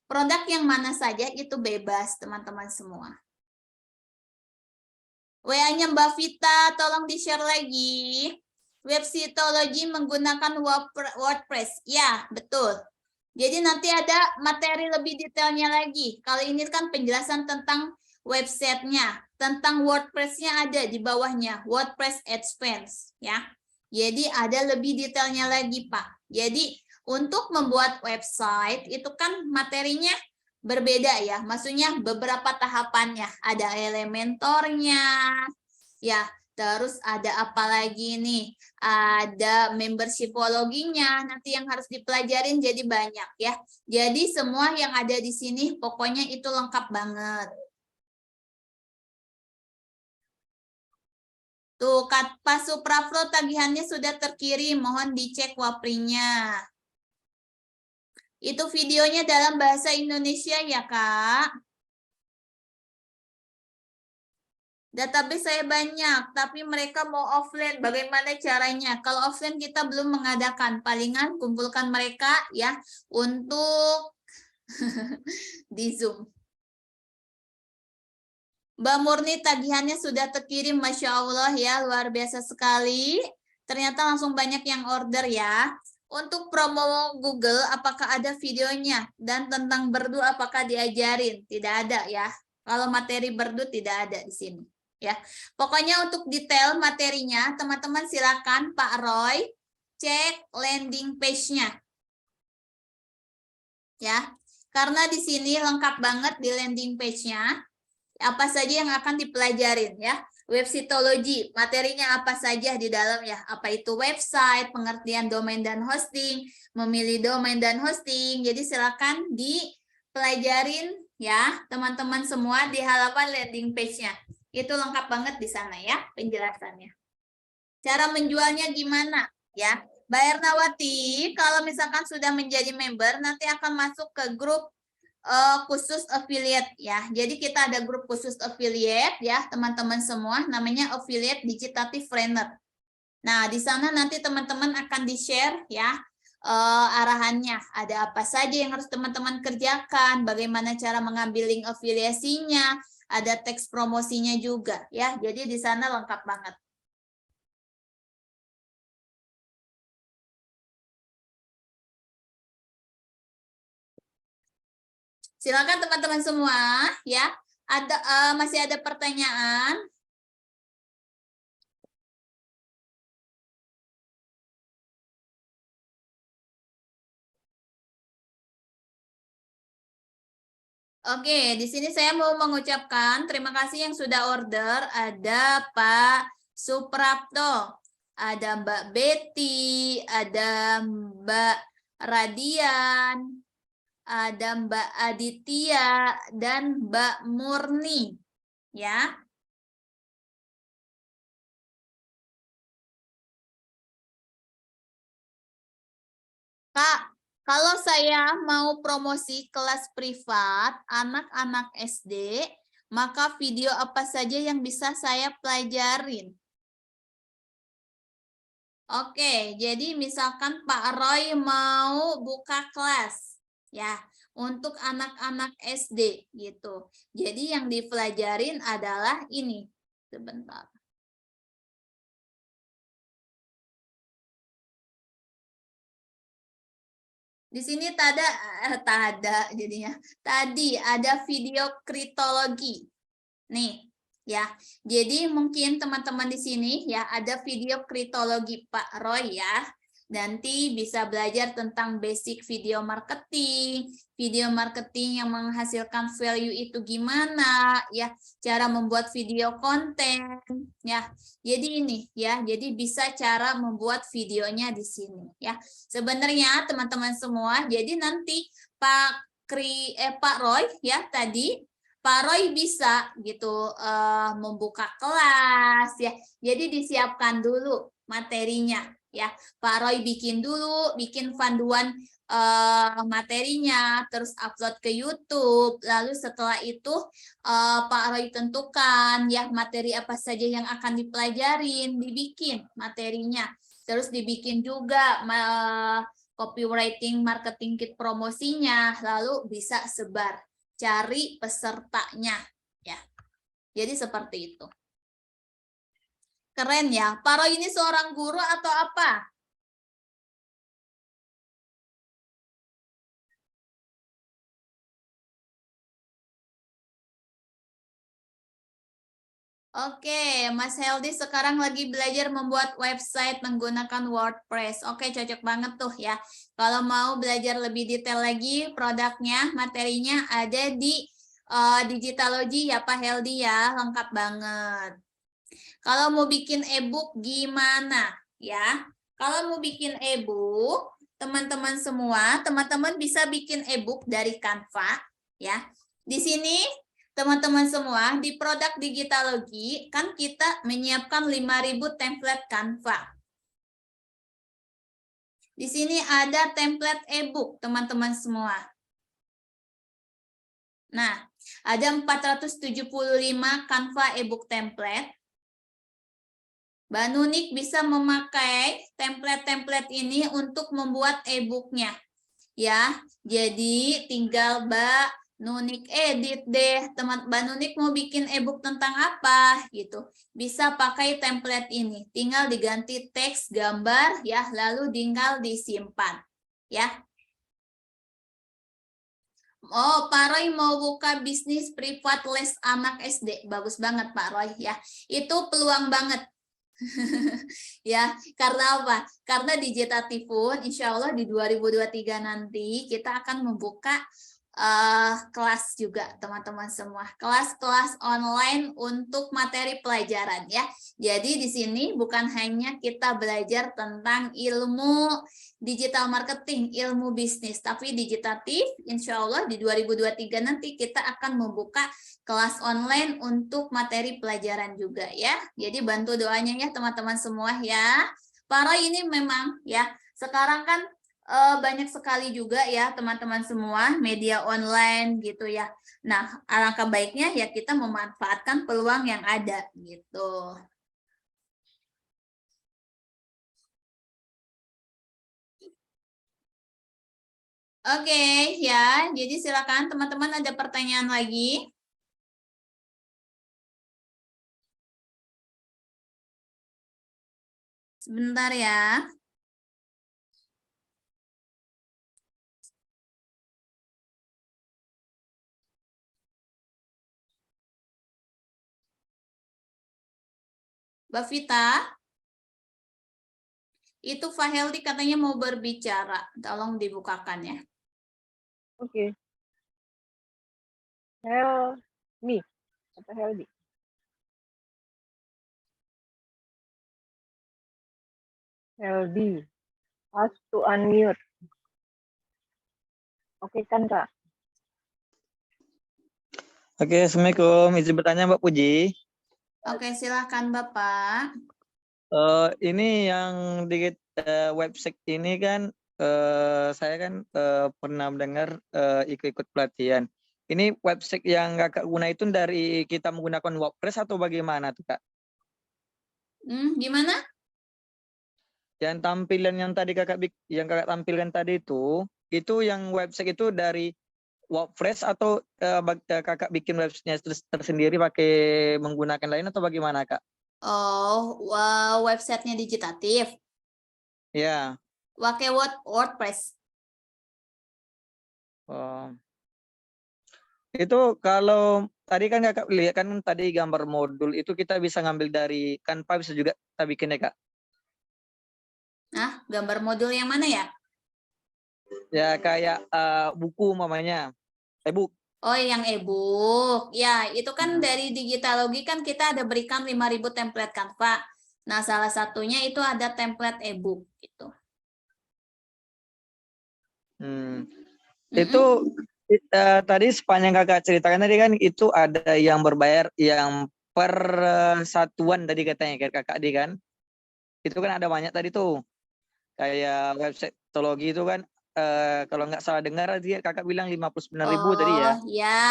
Produk yang mana saja itu bebas, teman-teman semua. WA-nya Mbak Vita, tolong di-share lagi. Websitologi menggunakan WordPress. Ya, betul. Jadi nanti ada materi lebih detailnya lagi. Kali ini kan penjelasan tentang websitenya, tentang WordPress-nya ada di bawahnya, WordPress Advanced, ya. Jadi ada lebih detailnya lagi, Pak. Jadi untuk membuat website itu kan materinya berbeda ya, maksudnya beberapa tahapannya. Ada Elementornya, ya. Terus ada apa lagi nih? Ada membershipologinya, nanti yang harus dipelajarin jadi banyak ya. Jadi semua yang ada di sini pokoknya itu lengkap banget. Tuh, Pak Supraflo tagihannya sudah terkirim, mohon dicek waprinya. Itu videonya dalam bahasa Indonesia ya, Kak. Database saya banyak, tapi mereka mau offline. Bagaimana caranya? Kalau offline kita belum mengadakan, palingan kumpulkan mereka ya untuk di Zoom. Mbak Murni tagihannya sudah terkirim, Masya Allah ya, luar biasa sekali. Ternyata langsung banyak yang order ya. Untuk promo Google, apakah ada videonya? Dan tentang Berdu, apakah diajarin? Tidak ada ya. Kalau materi Berdu tidak ada di sini. Ya, pokoknya untuk detail materinya, teman-teman silakan Pak Roy cek landing page-nya. Ya, karena di sini lengkap banget di landing page-nya. Apa saja yang akan dipelajarin ya. Websitologi, materinya apa saja di dalam ya. Apa itu website, pengertian domain dan hosting, memilih domain dan hosting. Jadi silakan dipelajarin ya, teman-teman semua di halaman landing page-nya. Itu lengkap banget di sana ya penjelasannya. Cara menjualnya gimana ya? Mbak Ernawati, kalau misalkan sudah menjadi member, nanti akan masuk ke grup khusus affiliate ya. Jadi kita ada grup khusus affiliate ya, teman-teman semua, namanya Affiliate Digitatif Trainer. Nah, di sana nanti teman-teman akan di-share ya arahannya. Ada apa saja yang harus teman-teman kerjakan, bagaimana cara mengambil link afiliasinya, ada teks promosinya juga ya. Jadi di sana lengkap banget. Silakan teman-teman semua ya. Ada masih ada pertanyaan? Oke, di sini saya mau mengucapkan terima kasih yang sudah order. Ada Pak Suprapto, ada Mbak Betty, ada Mbak Radian, ada Mbak Aditya, dan Mbak Murni. Ya. Kak, kalau saya mau promosi kelas privat anak-anak SD, maka video apa saja yang bisa saya pelajarin? Oke, jadi misalkan Pak Roy mau buka kelas ya untuk anak-anak SD gitu. Jadi yang dipelajarin adalah ini. Sebentar. Di sini jadinya. Tadi ada video kritologi. Nih, ya. Jadi mungkin teman-teman di sini ya ada video kritologi Pak Roy ya. Nanti bisa belajar tentang basic video marketing yang menghasilkan value itu gimana, ya, cara membuat video konten, ya. Jadi ini, ya, jadi bisa cara membuat videonya di sini, ya. Sebenarnya teman-teman semua, jadi nanti Pak Roy, ya, tadi Pak Roy bisa gitu membuka kelas, ya. Jadi disiapkan dulu materinya, ya. Pak Roy bikin panduan materinya, terus upload ke YouTube. Lalu setelah itu Pak Roy tentukan ya materi apa saja yang akan dipelajarin, dibikin materinya. Terus dibikin juga copywriting, marketing kit promosinya, lalu bisa sebar, cari pesertanya, ya. Jadi seperti itu. Keren ya. Pak Roy ini seorang guru atau apa? Oke, Mas Heldi sekarang lagi belajar membuat website menggunakan WordPress. Oke, cocok banget tuh ya. Kalau mau belajar lebih detail lagi, produknya, materinya ada di Digitalogy ya Pak Heldi ya, lengkap banget. Kalau mau bikin e-book gimana ya? Kalau mau bikin e-book, teman-teman semua, teman-teman bisa bikin e-book dari Canva ya. Di sini teman-teman semua, di produk Digitalogy kan kita menyiapkan 5.000 template Canva. Di sini ada template e-book, teman-teman semua. Nah, ada 475 Canva e-book template. Mbak Nunik bisa memakai template-template ini untuk membuat e-booknya. Ya, jadi tinggal Mbak Nunik edit deh. Mbak Nunik mau bikin e-book tentang apa gitu. Bisa pakai template ini. Tinggal diganti teks, gambar ya, lalu tinggal disimpan. Ya. Oh, Pak Roy mau buka bisnis privat les anak SD. Bagus banget Pak Roy ya. Itu peluang banget. Ya, karena apa? Karena di Jeta Typhoon, insya Allah di 2023 nanti kita akan membuka kelas juga teman-teman semua, kelas-kelas online untuk materi pelajaran ya. Jadi di sini bukan hanya kita belajar tentang ilmu digital marketing, ilmu bisnis, tapi digitatif insya Allah di 2023 nanti kita akan membuka kelas online untuk materi pelajaran juga ya. Jadi bantu doanya ya teman-teman semua ya. Pak Roy ini memang ya sekarang kan banyak sekali juga ya teman-teman semua media online gitu ya. Nah, alangkah baiknya ya kita memanfaatkan peluang yang ada gitu. Oke, ya. Jadi silakan teman-teman ada pertanyaan lagi. Sebentar ya. Mbak Vita, itu Faheldi katanya mau berbicara. Tolong dibukakan ya. Oke. Helmi, kata Heldi. Heldi, ask to unmute. Oke kan Kak? Oke, Assalamualaikum. Izin bertanya Mbak Puji. Oke, silakan Bapak. Ini yang di website ini kan saya kan pernah mendengar ikut-ikut pelatihan. Ini website yang kakak guna itu dari kita menggunakan WordPress atau bagaimana tuh Kak? Gimana? Yang tampilan yang tadi kakak tampilkan tadi itu yang website itu dari WordPress atau kakak bikin websitenya tersendiri pakai menggunakan lain atau bagaimana Kak? Oh, websitenya Digitatif. Ya. Pakai WordPress. Oh. Itu kalau tadi kan kakak lihat kan tadi gambar modul itu kita bisa ngambil dari Canva, bisa juga kita bikin ya Kak? Nah, gambar modul yang mana ya? Ya kayak buku mamanya. E-book. Oh, yang e-book. Ya, itu kan dari Digitalogi kan kita ada berikan 5.000 template Canva. Nah, salah satunya itu ada template e-book gitu. Itu tadi sepanjang kakak ceritakan tadi kan itu ada yang berbayar yang per satuan tadi katanya kakak tadi kan. Itu kan ada banyak tadi tuh. Kayak website Digitalogi itu kan kalau nggak salah dengar tadi kakak bilang 59.000 tadi ya. Oh ya,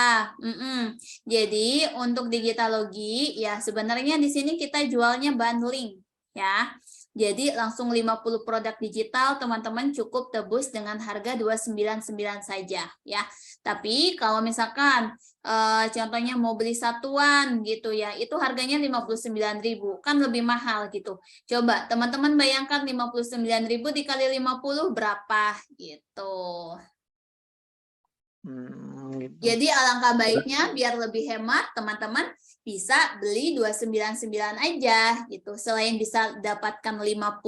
Jadi untuk Digitalogi ya sebenarnya di sini kita jualnya bundling ya. Jadi langsung 50 produk digital teman-teman cukup tebus dengan harga 299 saja ya. Tapi kalau misalkan contohnya mau beli satuan gitu ya, itu harganya 59.000 kan lebih mahal gitu. Coba teman-teman bayangkan 59.000 dikali 50 berapa gitu. Gitu. Jadi alangkah baiknya biar lebih hemat teman-teman bisa beli 299 aja gitu. Selain bisa dapatkan 50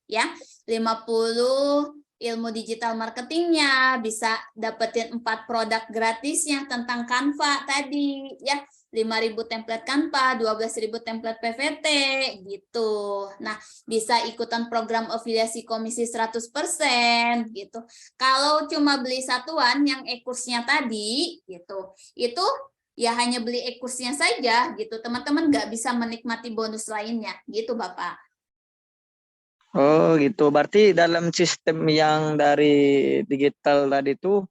ya, 50 ilmu digital marketingnya, bisa dapetin 4 produk gratisnya tentang Canva tadi ya. 5.000 template Canva, 12.000 template PVT gitu. Nah, bisa ikutan program afiliasi komisi 100% gitu. Kalau cuma beli satuan yang e-kursnya tadi gitu, itu ya hanya beli e-kursnya saja gitu. Teman-teman nggak bisa menikmati bonus lainnya gitu, Bapak. Oh gitu. Berarti dalam sistem yang dari digital tadi itu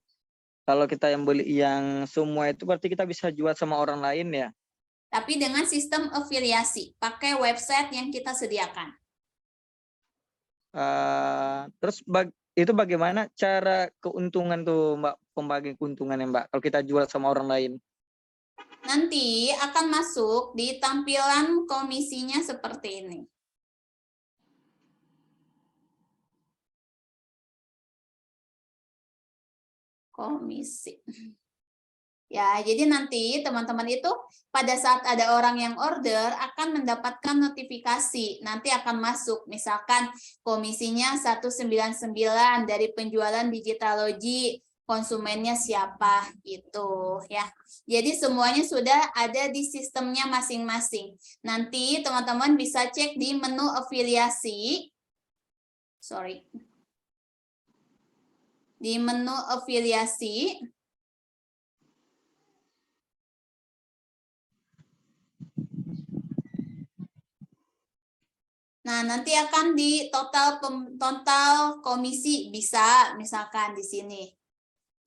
kalau kita yang beli yang semua itu berarti kita bisa jual sama orang lain ya? Tapi dengan sistem afiliasi, pakai website yang kita sediakan. Terus itu bagaimana cara keuntungan tuh Mbak, pembagi keuntungannya Mbak kalau kita jual sama orang lain? Nanti akan masuk di tampilan komisinya seperti ini. Komisi. Ya, jadi nanti teman-teman itu pada saat ada orang yang order akan mendapatkan notifikasi. Nanti akan masuk misalkan komisinya 199 dari penjualan Digitalogi, konsumennya siapa gitu ya. Jadi semuanya sudah ada di sistemnya masing-masing. Nanti teman-teman bisa cek di menu afiliasi. Di menu afiliasi. Nah, nanti akan di total komisi bisa misalkan di sini.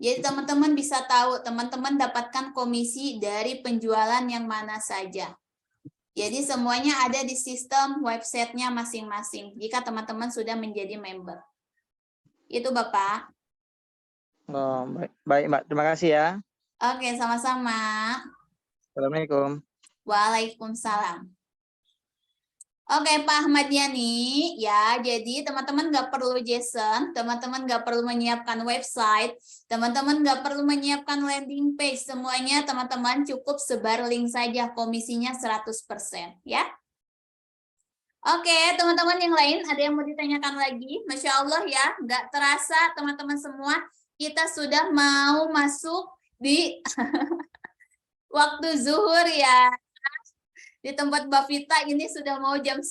Jadi teman-teman bisa tahu teman-teman dapatkan komisi dari penjualan yang mana saja. Jadi semuanya ada di sistem websitenya masing-masing jika teman-teman sudah menjadi member. Itu Bapak. Oh, baik Mbak, terima kasih ya. Oke, sama-sama. Assalamualaikum. Waalaikumsalam. Oke, Pak Ahmad Yani, ya, jadi teman-teman nggak perlu JSON, teman-teman nggak perlu menyiapkan website, teman-teman nggak perlu menyiapkan landing page, semuanya teman-teman cukup sebar link saja, komisinya 100%, ya. Oke, teman-teman yang lain, ada yang mau ditanyakan lagi? Masya Allah ya, nggak terasa teman-teman semua, kita sudah mau masuk di waktu zuhur ya. Di tempat Mbak Vita ini sudah mau jam 1,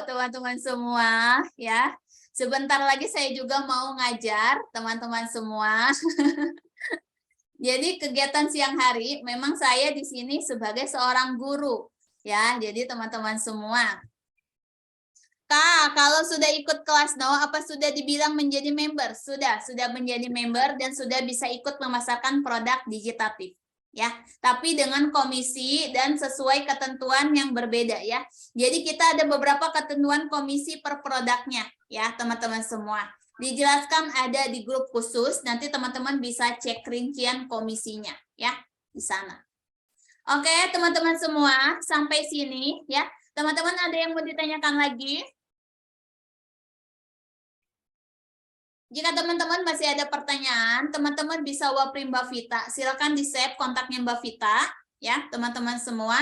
teman-teman semua ya. Sebentar lagi saya juga mau ngajar teman-teman semua. Jadi kegiatan siang hari memang saya di sini sebagai seorang guru ya. Jadi teman-teman semua. Kak, kalau sudah ikut kelas now apa sudah dibilang menjadi member? Sudah menjadi member dan sudah bisa ikut memasarkan produk digitatif. Ya, tapi dengan komisi dan sesuai ketentuan yang berbeda ya. Jadi kita ada beberapa ketentuan komisi per produknya ya, teman-teman semua. Dijelaskan ada di grup khusus, nanti teman-teman bisa cek rincian komisinya ya di sana. Oke, teman-teman semua, sampai sini ya. Teman-teman ada yang mau ditanyakan lagi? Jika teman-teman masih ada pertanyaan, teman-teman bisa wapri Mbak Vita. Silakan di-save kontaknya Mbak Vita, ya teman-teman semua.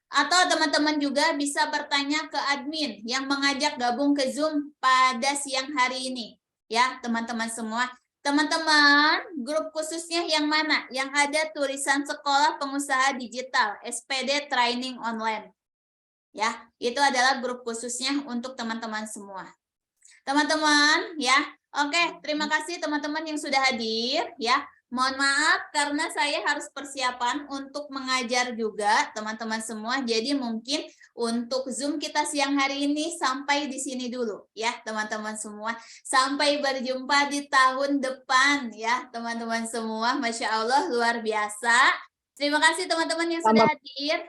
Atau teman-teman juga bisa bertanya ke admin yang mengajak gabung ke Zoom pada siang hari ini. Ya, teman-teman semua. Teman-teman, grup khususnya yang mana? Yang ada tulisan Sekolah Pengusaha Digital, SPD Training Online. Ya, itu adalah grup khususnya untuk teman-teman semua. Teman-teman, ya. Oke, terima kasih teman-teman yang sudah hadir, ya. Mohon maaf karena saya harus persiapan untuk mengajar juga teman-teman semua. Jadi mungkin untuk Zoom kita siang hari ini sampai di sini dulu ya teman-teman semua. Sampai berjumpa di tahun depan ya teman-teman semua. Masya Allah luar biasa. Terima kasih teman-teman yang sudah hadir.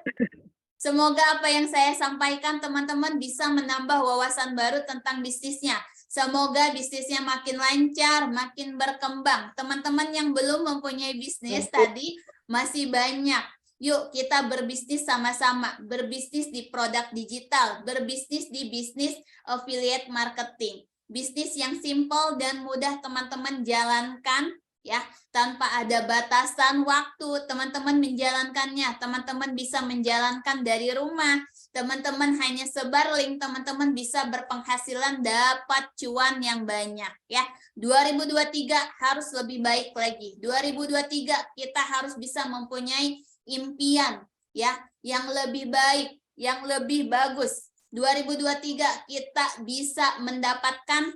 Semoga apa yang saya sampaikan teman-teman bisa menambah wawasan baru tentang bisnisnya. Semoga bisnisnya makin lancar, makin berkembang. Teman-teman yang belum mempunyai bisnis tadi masih banyak. Yuk kita berbisnis sama-sama. Berbisnis di produk digital, berbisnis di bisnis affiliate marketing. Bisnis yang simple dan mudah teman-teman jalankan ya, tanpa ada batasan waktu teman-teman menjalankannya. Teman-teman bisa menjalankan dari rumah. Teman-teman hanya sebar link, teman-teman bisa berpenghasilan, dapat cuan yang banyak ya. 2023 harus lebih baik lagi. 2023 kita harus bisa mempunyai impian ya yang lebih baik, yang lebih bagus. 2023 kita bisa mendapatkan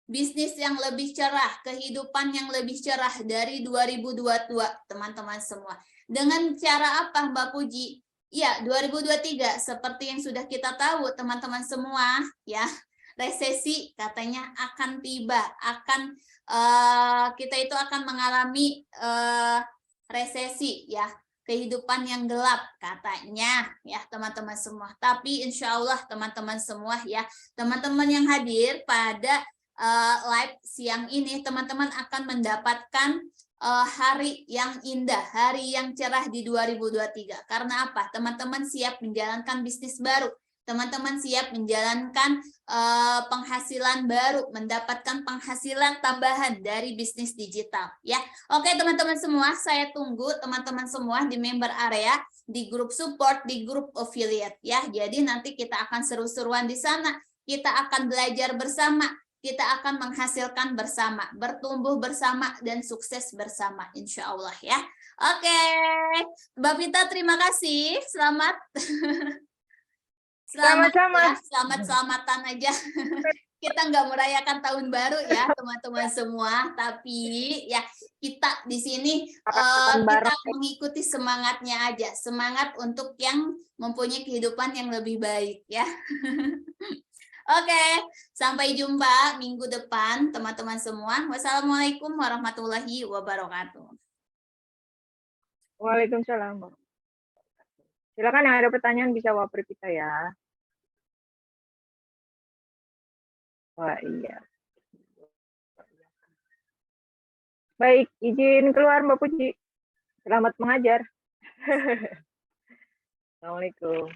bisnis yang lebih cerah, kehidupan yang lebih cerah dari 2022, teman-teman semua. Dengan cara apa, Mbak Puji? Ya, 2023 seperti yang sudah kita tahu, teman-teman semua, ya, resesi katanya akan tiba, akan kita itu akan mengalami resesi, ya, kehidupan yang gelap katanya, ya, teman-teman semua. Tapi insya Allah, teman-teman semua, ya, teman-teman yang hadir pada live siang ini, teman-teman akan mendapatkan hari yang indah, hari yang cerah di 2023. Karena apa? Teman-teman siap menjalankan bisnis baru. Teman-teman siap menjalankan penghasilan baru, mendapatkan penghasilan tambahan dari bisnis digital. Ya, oke teman-teman semua, saya tunggu teman-teman semua di member area, di grup support, di grup affiliate. Ya, jadi nanti kita akan seru-seruan di sana. Kita akan belajar bersama. Kita akan menghasilkan bersama, bertumbuh bersama, dan sukses bersama, insya Allah ya. Oke, Mbak Vita terima kasih, selamat. Selamat-selamatan aja. Kita nggak merayakan tahun baru ya teman-teman semua, tapi ya kita di sini kita mengikuti semangatnya aja, semangat untuk yang mempunyai kehidupan yang lebih baik ya. Oke, sampai jumpa minggu depan teman-teman semua. Wassalamualaikum warahmatullahi wabarakatuh. Waalaikumsalam. Silakan yang ada pertanyaan bisa wapri kita ya. Wah iya. Baik, izin keluar Mbak Puji. Selamat mengajar. Assalamualaikum.